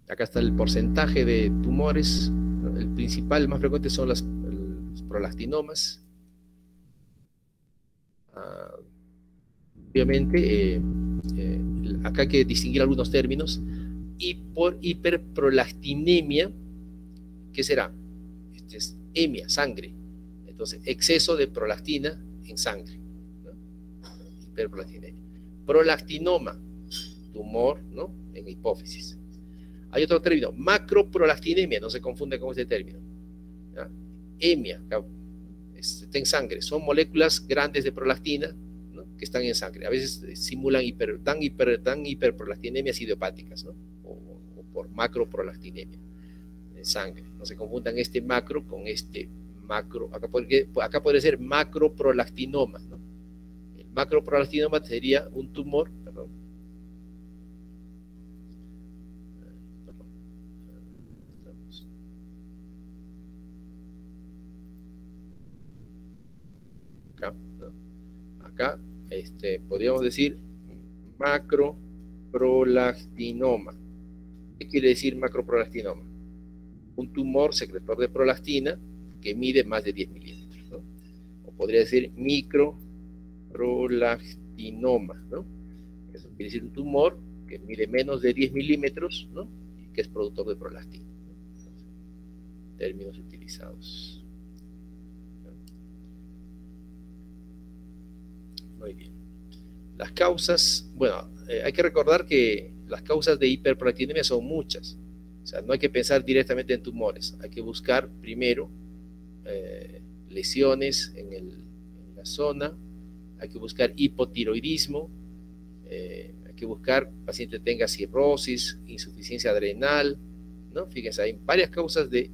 Acá está el porcentaje de tumores, ¿no? El principal, el más frecuente son los prolactinomas. Obviamente, acá hay que distinguir algunos términos. Y por hiperprolactinemia, ¿qué será? Este es hemia, sangre. Entonces, exceso de prolactina en sangre, ¿no? Hiperprolactinemia. Prolactinoma, tumor, ¿no? En hipófisis. Hay otro término, macroprolactinemia, no se confunde con este término, ¿ya? Hemia, está en sangre, son moléculas grandes de prolactina, ¿no? Que están en sangre. A veces simulan dan hiperprolactinemias idiopáticas, ¿no? O por macroprolactinemia en sangre. No se confundan este macro con este macro. Acá podría ser macroprolactinoma, ¿no? El macroprolactinoma sería un tumor, perdón. Acá, ¿no? Acá podríamos decir macroprolactinoma. ¿Qué quiere decir macroprolactinoma? Un tumor secretor de prolactina que mide más de 10 milímetros, ¿no? O podría decir microprolactinoma, ¿no? Eso quiere decir un tumor que mide menos de 10 milímetros, ¿no? Y que es productor de prolactina. términos utilizados. Muy bien. Las causas, bueno, hay que recordar que las causas de hiperprolactinemia son muchas. O sea, no hay que pensar directamente en tumores, hay que buscar primero lesiones en la zona, hay que buscar hipotiroidismo, hay que buscar que el paciente tenga cirrosis, insuficiencia adrenal, ¿no? Fíjense, hay varias causas de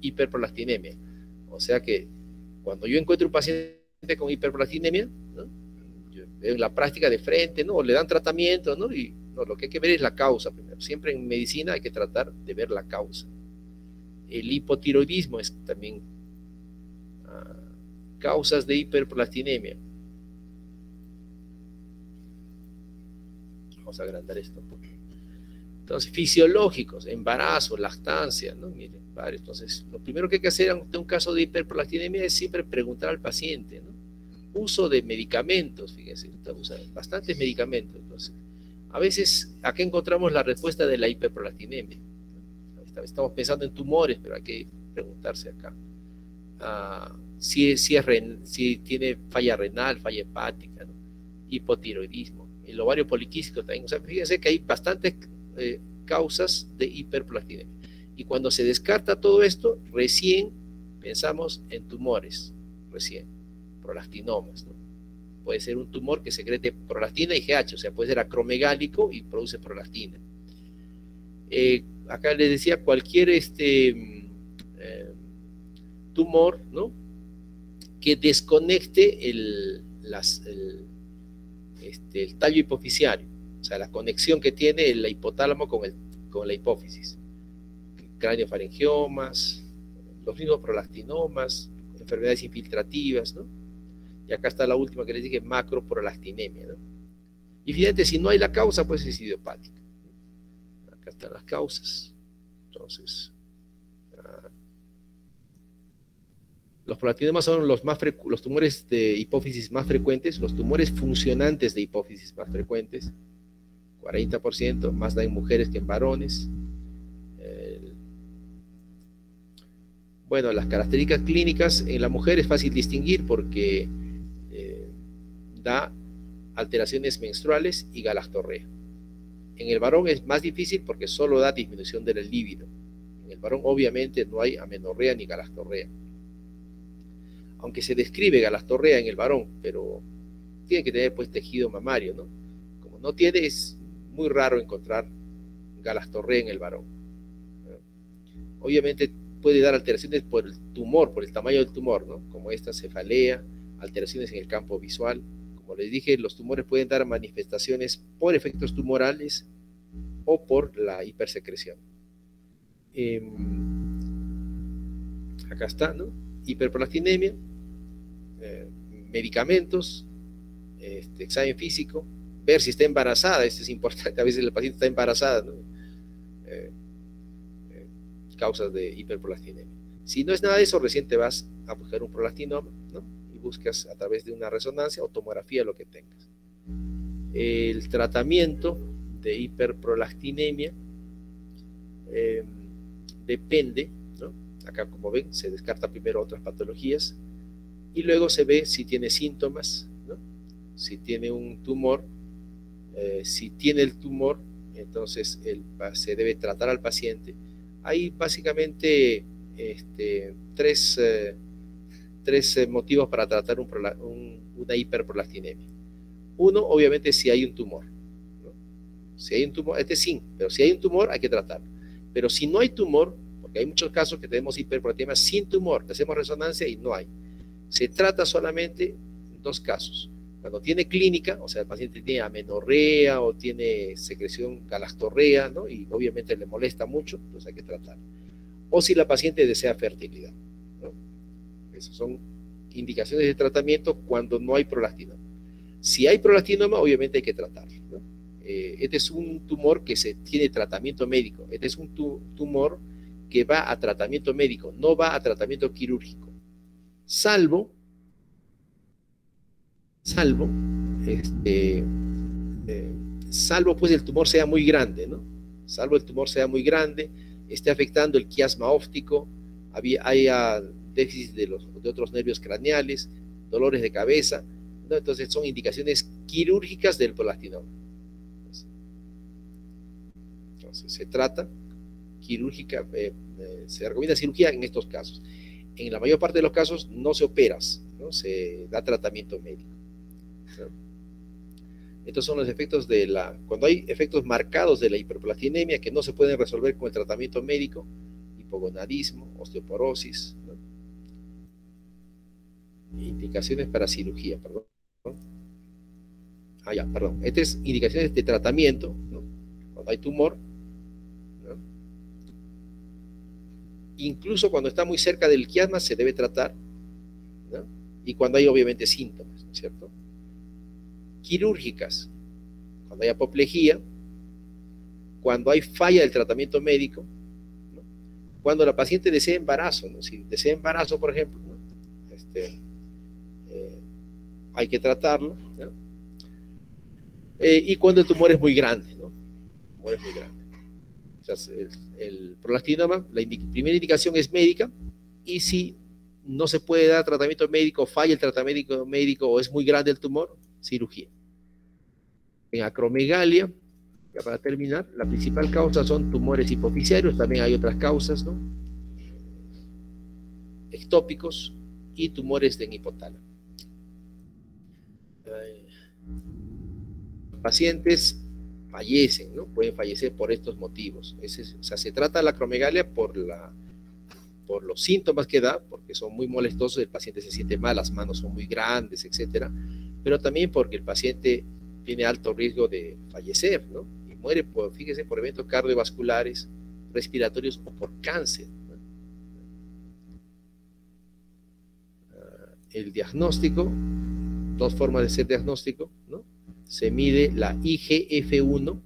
hiperprolactinemia. O sea que cuando yo encuentro un paciente con hiperprolactinemia, ¿no? En la práctica de frente, ¿no? Le dan tratamiento, ¿no? Y no, lo que hay que ver es la causa primero. Siempre en medicina hay que tratar de ver la causa. El hipotiroidismo es también causas de hiperprolactinemia. Vamos a agrandar esto un poco. Entonces, fisiológicos, embarazo, lactancia, ¿no? Miren, vale, entonces, lo primero que hay que hacer ante un caso de hiperprolactinemia es siempre preguntar al paciente, ¿no? Uso de medicamentos, fíjense, usa bastantes medicamentos. Entonces, a veces, acá encontramos la respuesta de la hiperprolactinemia. Estamos pensando en tumores, pero hay que preguntarse acá. Si tiene falla renal, falla hepática, ¿no? Hipotiroidismo, el ovario poliquístico también. O sea, fíjense que hay bastantes causas de hiperprolactinemia. Y cuando se descarta todo esto, recién pensamos en tumores, prolactinomas, ¿no? Puede ser un tumor que secrete prolactina y GH, o sea, puede ser acromegálico y produce prolactina. Acá les decía, cualquier tumor, ¿no? Que desconecte el tallo hipoficiario, o sea, la conexión que tiene el hipotálamo con la hipófisis. Craneofaringiomas, los mismos prolactinomas, enfermedades infiltrativas, ¿no? Y acá está la última que les dije, macroprolactinemia, ¿no? Y fíjate, si no hay la causa, pues es idiopática. Acá están las causas. Entonces, los prolactinomas son los tumores de hipófisis más frecuentes, los tumores funcionantes de hipófisis más frecuentes, 40%, más da en mujeres que en varones. Bueno, las características clínicas en la mujer es fácil distinguir porque da alteraciones menstruales y galactorrea. En el varón es más difícil porque solo da disminución del líbido. En el varón obviamente no hay amenorrea ni galactorrea. Aunque se describe galactorrea en el varón, pero tiene que tener pues tejido mamario, ¿no? Como no tiene, es muy raro encontrar galactorrea en el varón. Obviamente puede dar alteraciones por el tumor, por el tamaño del tumor, ¿no? Como esta cefalea, alteraciones en el campo visual. Como les dije, los tumores pueden dar manifestaciones por efectos tumorales o por la hipersecreción. Acá está, ¿no? Hiperprolactinemia, medicamentos, examen físico, ver si está embarazada, esto es importante, a veces el paciente está embarazada, ¿no? Causas de hiperprolactinemia. Si no es nada de eso, recién te vas a buscar un prolactinoma, ¿no? Y buscas a través de una resonancia o tomografía lo que tengas. El tratamiento de hiperprolactinemia depende, ¿no? Acá, como ven, se descarta primero otras patologías y luego se ve si tiene síntomas, ¿no? Si tiene un tumor. Si tiene el tumor, entonces se debe tratar al paciente. Hay básicamente tres motivos para tratar una hiperprolactinemia. Uno, obviamente, si hay un tumor, ¿no? Si hay un tumor, sí, pero si hay un tumor hay que tratarlo. Pero si no hay tumor, porque hay muchos casos que tenemos hiperprolactinemia sin tumor, hacemos resonancia y no hay. Se trata solamente en dos casos. Cuando tiene clínica, o sea, el paciente tiene amenorrea o tiene secreción galactorrea, ¿no? Y obviamente le molesta mucho, entonces hay que tratar. O si la paciente desea fertilidad, ¿no? Esas son indicaciones de tratamiento cuando no hay prolactinoma. Si hay prolactinoma, obviamente hay que tratarlo, ¿no? Este es un tumor que tiene tratamiento médico. Este es un tumor que va a tratamiento médico, no va a tratamiento quirúrgico. Salvo pues el tumor sea muy grande, ¿no? Salvo el tumor sea muy grande, esté afectando el quiasma óptico, haya déficit de otros nervios craneales, dolores de cabeza, ¿no? Entonces son indicaciones quirúrgicas del prolactinoma. Entonces se trata quirúrgica, se recomienda cirugía en estos casos. En la mayor parte de los casos no se opera, ¿no? Se da tratamiento médico, ¿no? Estos son los efectos cuando hay efectos marcados de la hiperplastinemia que no se pueden resolver con el tratamiento médico: hipogonadismo, osteoporosis, ¿no? Indicaciones para cirugía, perdón. Estas es indicaciones de tratamiento, ¿no? Cuando hay tumor, ¿no? Incluso cuando está muy cerca del quiasma se debe tratar, ¿no? Y cuando hay obviamente síntomas, ¿no es cierto? Quirúrgicas, cuando hay apoplejía, cuando hay falla del tratamiento médico, ¿no? Cuando la paciente desea embarazo, ¿no? Si desea embarazo, por ejemplo, ¿no? Hay que tratarlo, ¿no? Y cuando el tumor es muy grande, ¿no? El tumor es muy grande. O sea, el prolactinoma, la primera indicación es médica, y si no se puede dar tratamiento médico, falla el tratamiento médico o es muy grande el tumor, cirugía. En acromegalia, ya para terminar, la principal causa son tumores hipofisiarios, también hay otras causas, ¿no? Ectópicos y tumores de hipotálamo. Pacientes fallecen, ¿no? Pueden fallecer por estos motivos. O sea, se trata la acromegalia por los síntomas que da, porque son muy molestosos, el paciente se siente mal, las manos son muy grandes, etcétera, pero también porque el paciente tiene alto riesgo de fallecer, ¿no? Y muere, fíjese, por eventos cardiovasculares, respiratorios o por cáncer, ¿no? El diagnóstico, dos formas de hacer diagnóstico, ¿no? Se mide la IGF-1,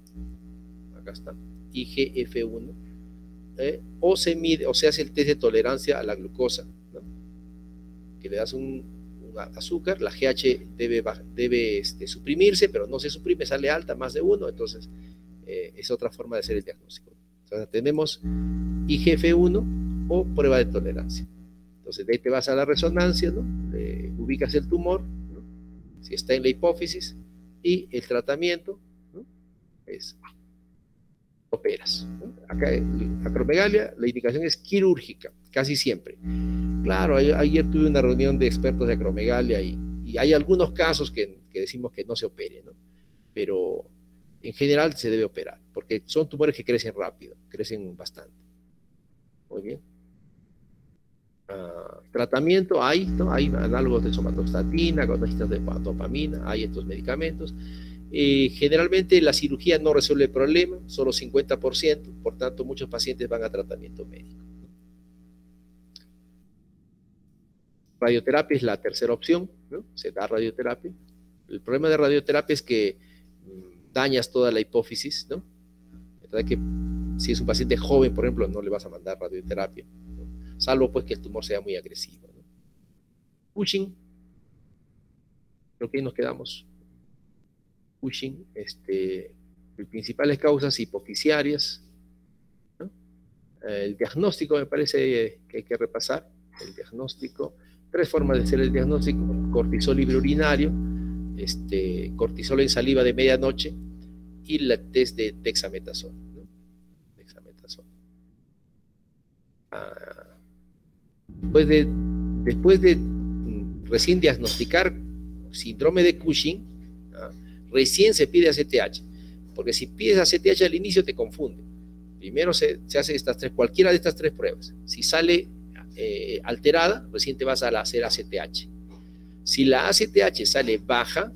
acá está, IGF-1, o se mide, o se hace el test de tolerancia a la glucosa, ¿no? Que le das un azúcar, la GH debe suprimirse, pero no se suprime, sale alta, más de 1, entonces es otra forma de hacer el diagnóstico. Entonces tenemos IGF-1 o prueba de tolerancia. Entonces de ahí te vas a la resonancia, ¿no? Ubicas el tumor, ¿no? Si está en la hipófisis, y el tratamiento, ¿no? Es operas, ¿no? Acá en acromegalia la indicación es quirúrgica, casi siempre. Claro, ayer tuve una reunión de expertos de acromegalia y hay algunos casos que decimos que no se opere, ¿no? Pero en general se debe operar, porque son tumores que crecen rápido, crecen bastante. Muy bien. Tratamiento hay, ¿no? Hay análogos de somatostatina, agonistas de dopamina, hay estos medicamentos. Generalmente la cirugía no resuelve el problema, solo 50%, por tanto muchos pacientes van a tratamiento médico. Radioterapia es la tercera opción, ¿no? Se da radioterapia. El problema de radioterapia es que dañas toda la hipófisis, ¿no? Entonces, que si es un paciente joven, por ejemplo, no le vas a mandar radioterapia, ¿no? Salvo pues que el tumor sea muy agresivo, ¿no? Cushing, creo que ahí nos quedamos. Cushing, principales causas hipofisiarias, ¿no? El diagnóstico me parece que hay que repasar. El diagnóstico, 3 formas de hacer el diagnóstico: cortisol libre urinario, cortisol en saliva de medianoche y la test de dexametasona, ¿no? Dexametasona. Después de recién diagnosticar síndrome de Cushing, recién se pide ACTH, porque si pides ACTH al inicio te confunde. Primero se hace cualquiera de estas 3 pruebas. Si sale alterada, recién te vas a hacer ACTH. Si la ACTH sale baja,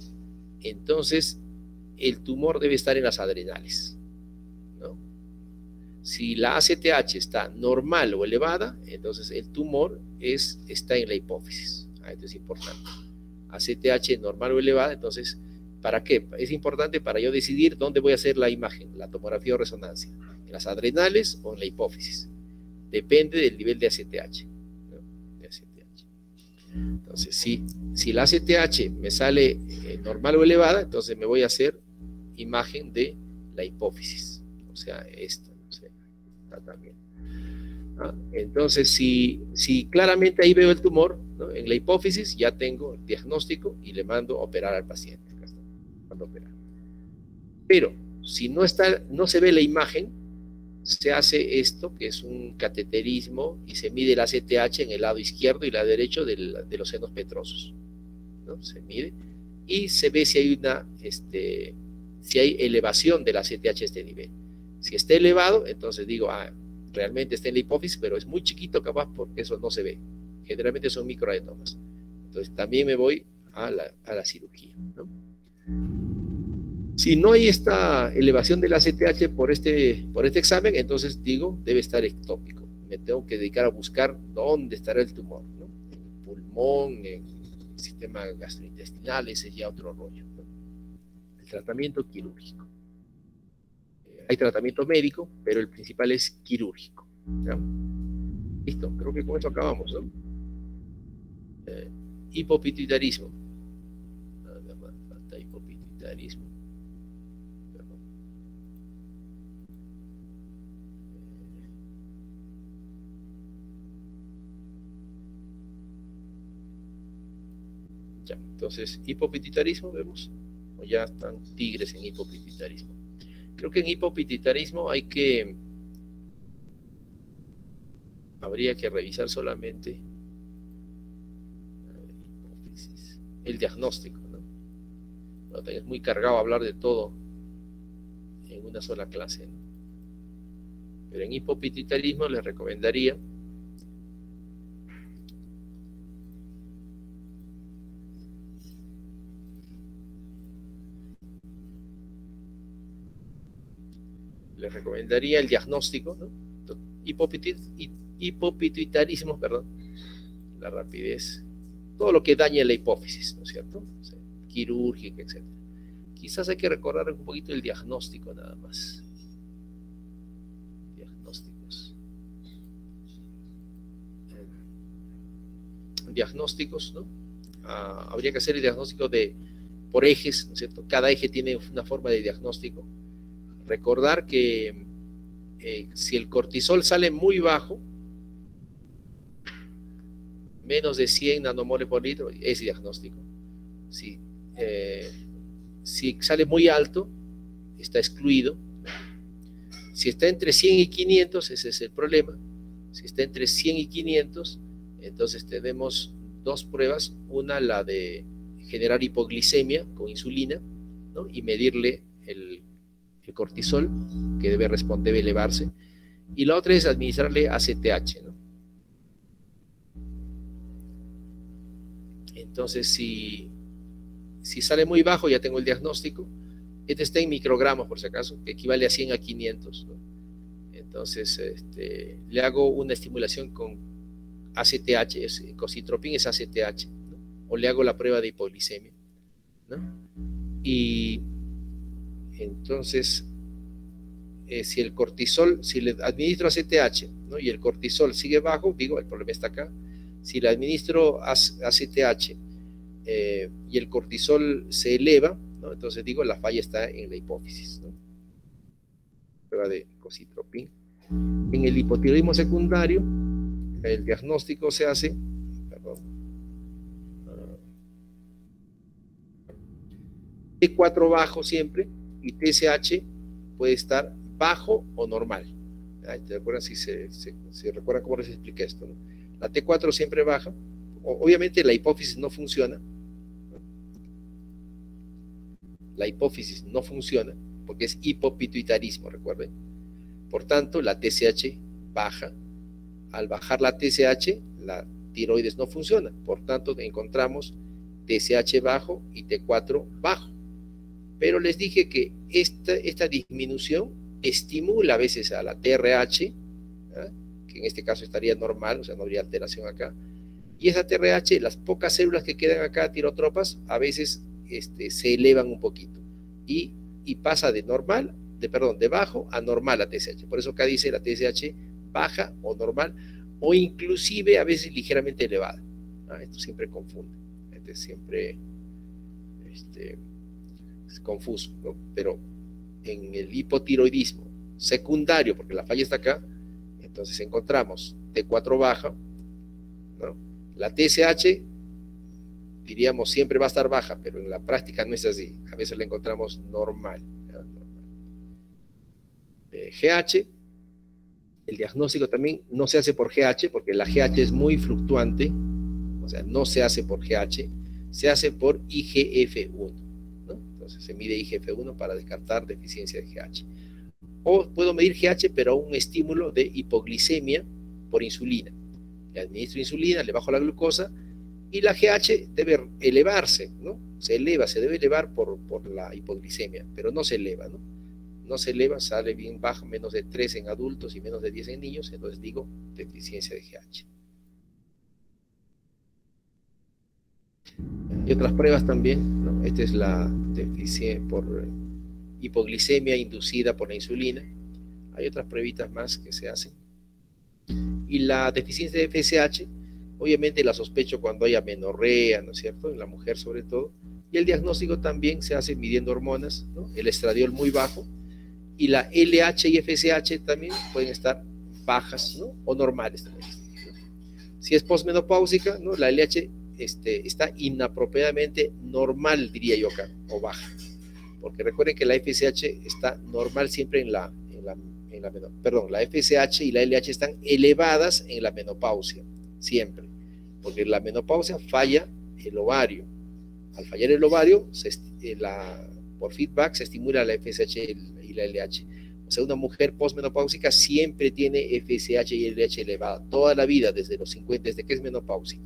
entonces el tumor debe estar en las adrenales, ¿no? Si la ACTH está normal o elevada, entonces el tumor está en la hipófisis. Esto es importante. ACTH normal o elevada, entonces, ¿para qué? Es importante para yo decidir dónde voy a hacer la imagen, la tomografía o resonancia, en las adrenales o en la hipófisis. Depende del nivel de ACTH, ¿no? De ACTH. Entonces, si la ACTH me sale normal o elevada, entonces me voy a hacer imagen de la hipófisis, o sea, esta, no sé, está también. Entonces, si claramente ahí veo el tumor, ¿no?, en la hipófisis, ya tengo el diagnóstico y le mando a operar al paciente. Acá está, mando a operar. Pero si no se ve la imagen, se hace esto, que es un cateterismo, y se mide el ACTH en el lado izquierdo y el lado derecho de los senos petrosos, ¿no? Se mide y se ve si hay si hay elevación del ACTH a este nivel. Si está elevado, entonces digo, realmente está en la hipófisis, pero es muy chiquito capaz porque eso no se ve. Generalmente son microadenomas. Entonces también me voy a la cirugía, ¿no? Si no hay esta elevación del ACTH por este examen, entonces digo, debe estar ectópico. Me tengo que dedicar a buscar dónde estará el tumor, ¿no? En el pulmón, en el sistema gastrointestinal, ese es ya otro rollo, ¿no? El tratamiento quirúrgico. Hay tratamiento médico, pero el principal es quirúrgico, ¿no? Listo, creo que con eso acabamos, ¿no? Hipopituitarismo. Nada más falta hipopituitarismo. Ya, entonces, hipopituitarismo, vemos, o ya están tigres en hipopituitarismo. Creo que en hipopituitarismo habría que revisar solamente el diagnóstico, ¿no? Bueno, es muy cargado hablar de todo en una sola clase, ¿no? Pero en hipopituitarismo les recomendaría el diagnóstico, ¿no? Hipopituitarismo, perdón, la rapidez, todo lo que dañe la hipófisis, ¿no es cierto? O sea, quirúrgica, etc. Quizás hay que recordar un poquito el diagnóstico nada más. Diagnósticos, ¿no? Habría que hacer el diagnóstico por ejes, ¿no es cierto? Cada eje tiene una forma de diagnóstico. Recordar que si el cortisol sale muy bajo, menos de 100 nanomoles por litro, es diagnóstico. Si sale muy alto, está excluido. Si está entre 100 y 500, ese es el problema. Si está entre 100 y 500, entonces tenemos dos pruebas. Una, la de generar hipoglicemia con insulina, ¿no?, y medirle el cortisol, que debe elevarse. Y la otra es administrarle ACTH, ¿no? Entonces, si sale muy bajo, ya tengo el diagnóstico. Este está en microgramos, por si acaso, que equivale a 100 a 500, ¿no? Entonces, le hago una estimulación con ACTH, cocitropin es ACTH, ¿no? O le hago la prueba de hipoglicemia, ¿no? Y entonces, si el cortisol, si le administro ACTH, ¿no?, y el cortisol sigue bajo, digo, el problema está acá. Si le administro ACTH y el cortisol se eleva, ¿no?, entonces digo, la falla está en la hipófisis, ¿no? Prueba de cocitropin. En el hipotiroidismo secundario, el diagnóstico se hace, T4 bajo siempre, y TSH puede estar bajo o normal. ¿Te acuerdas si recuerdan cómo les expliqué esto, ¿no? La T4 siempre baja. Obviamente la hipófisis no funciona. La hipófisis no funciona porque es hipopituitarismo, recuerden. Por tanto, la TSH baja. Al bajar la TSH, la tiroides no funciona. Por tanto, encontramos TSH bajo y T4 bajo. Pero les dije que esta disminución estimula a veces a la TRH, ¿eh?, que en este caso estaría normal, o sea, no habría alteración acá. Y esa TRH, las pocas células que quedan acá, tirotropas, a veces se elevan un poquito. Y pasa de bajo a normal la TSH. Por eso acá dice la TSH baja o normal, o inclusive a veces ligeramente elevada. Esto siempre confunde. Siempre es confuso, ¿no? Pero en el hipotiroidismo secundario, porque la falla está acá, Entonces encontramos T4 baja, ¿no? La TSH, diríamos, siempre va a estar baja, pero en la práctica no es así. A veces la encontramos normal. GH, el diagnóstico también no se hace por GH, porque la GH es muy fluctuante, o sea, no se hace por GH, se hace por IGF-1, ¿no? Entonces se mide IGF-1 para descartar deficiencia de GH. O puedo medir GH, pero a un estímulo de hipoglicemia por insulina. Le administro insulina, le bajo la glucosa, y la GH debe elevarse, ¿no? Se eleva, se debe elevar por la hipoglicemia, pero no se eleva, ¿no? No se eleva, sale bien bajo, menos de 3 en adultos y menos de 10 en niños, entonces digo deficiencia de GH. Y otras pruebas también, ¿no? Esta es la deficiencia por hipoglicemia inducida por la insulina. Hay otras pruebitas más que se hacen. Y la deficiencia de FSH, obviamente la sospecho cuando haya amenorrea, ¿no es cierto?, en la mujer sobre todo. Y el diagnóstico también se hace midiendo hormonas, ¿no? El estradiol muy bajo, y la LH y FSH también pueden estar bajas, ¿no? O normales también, ¿no? Si es posmenopáusica, ¿no? La LH está inapropiadamente normal, diría yo acá, o baja. Porque recuerden que la FSH está normal siempre la FSH y la LH están elevadas en la menopausia, siempre. Porque en la menopausia falla el ovario. Al fallar el ovario, por feedback se estimula la FSH y la LH. O sea, una mujer posmenopáusica siempre tiene FSH y LH elevada, toda la vida, desde los 50, desde que es menopáusica.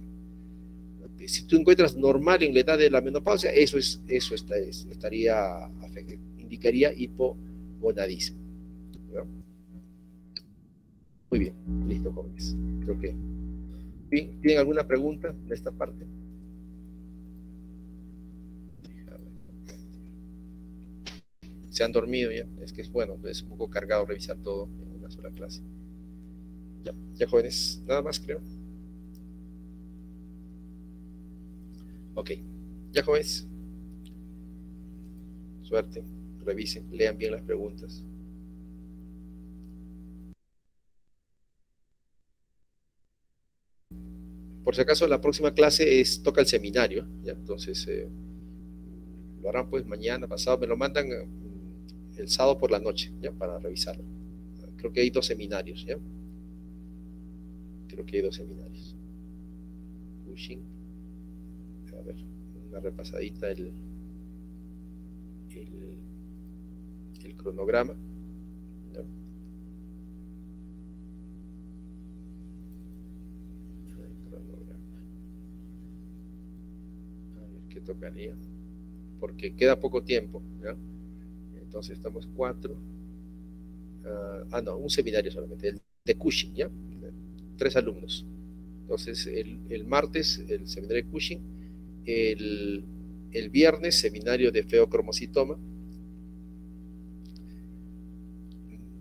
Si tú encuentras normal en la edad de la menopausia, eso indicaría hipogonadismo, ¿no? Muy bien, listo, jóvenes. Creo que ¿tienen alguna pregunta en esta parte? Se han dormido ya, es que es bueno, es un poco cargado revisar todo en una sola clase. Ya jóvenes, nada más creo. Ok, ya jóvenes. Suerte, revisen, lean bien las preguntas. Por si acaso, la próxima clase toca el seminario, ¿ya? Entonces, lo harán pues mañana, pasado, me lo mandan el sábado por la noche, ¿ya? Para revisarlo. Creo que hay 2 seminarios, ¿ya? Creo que hay 2 seminarios. Cushing. A ver, una repasadita el cronograma, ¿ya? Que tocaría, porque queda poco tiempo, ¿ya? Entonces estamos 4, no, un seminario solamente, el de Cushing, ¿ya? 3 alumnos. Entonces el martes el seminario de Cushing, el viernes seminario de feocromocitoma,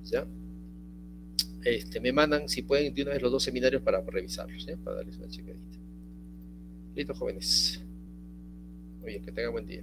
¿ya? Me mandan, si pueden, de una vez los 2 seminarios para revisarlos, ¿ya? Para darles una checadita. Listo, jóvenes. Oye, que tengan buen día.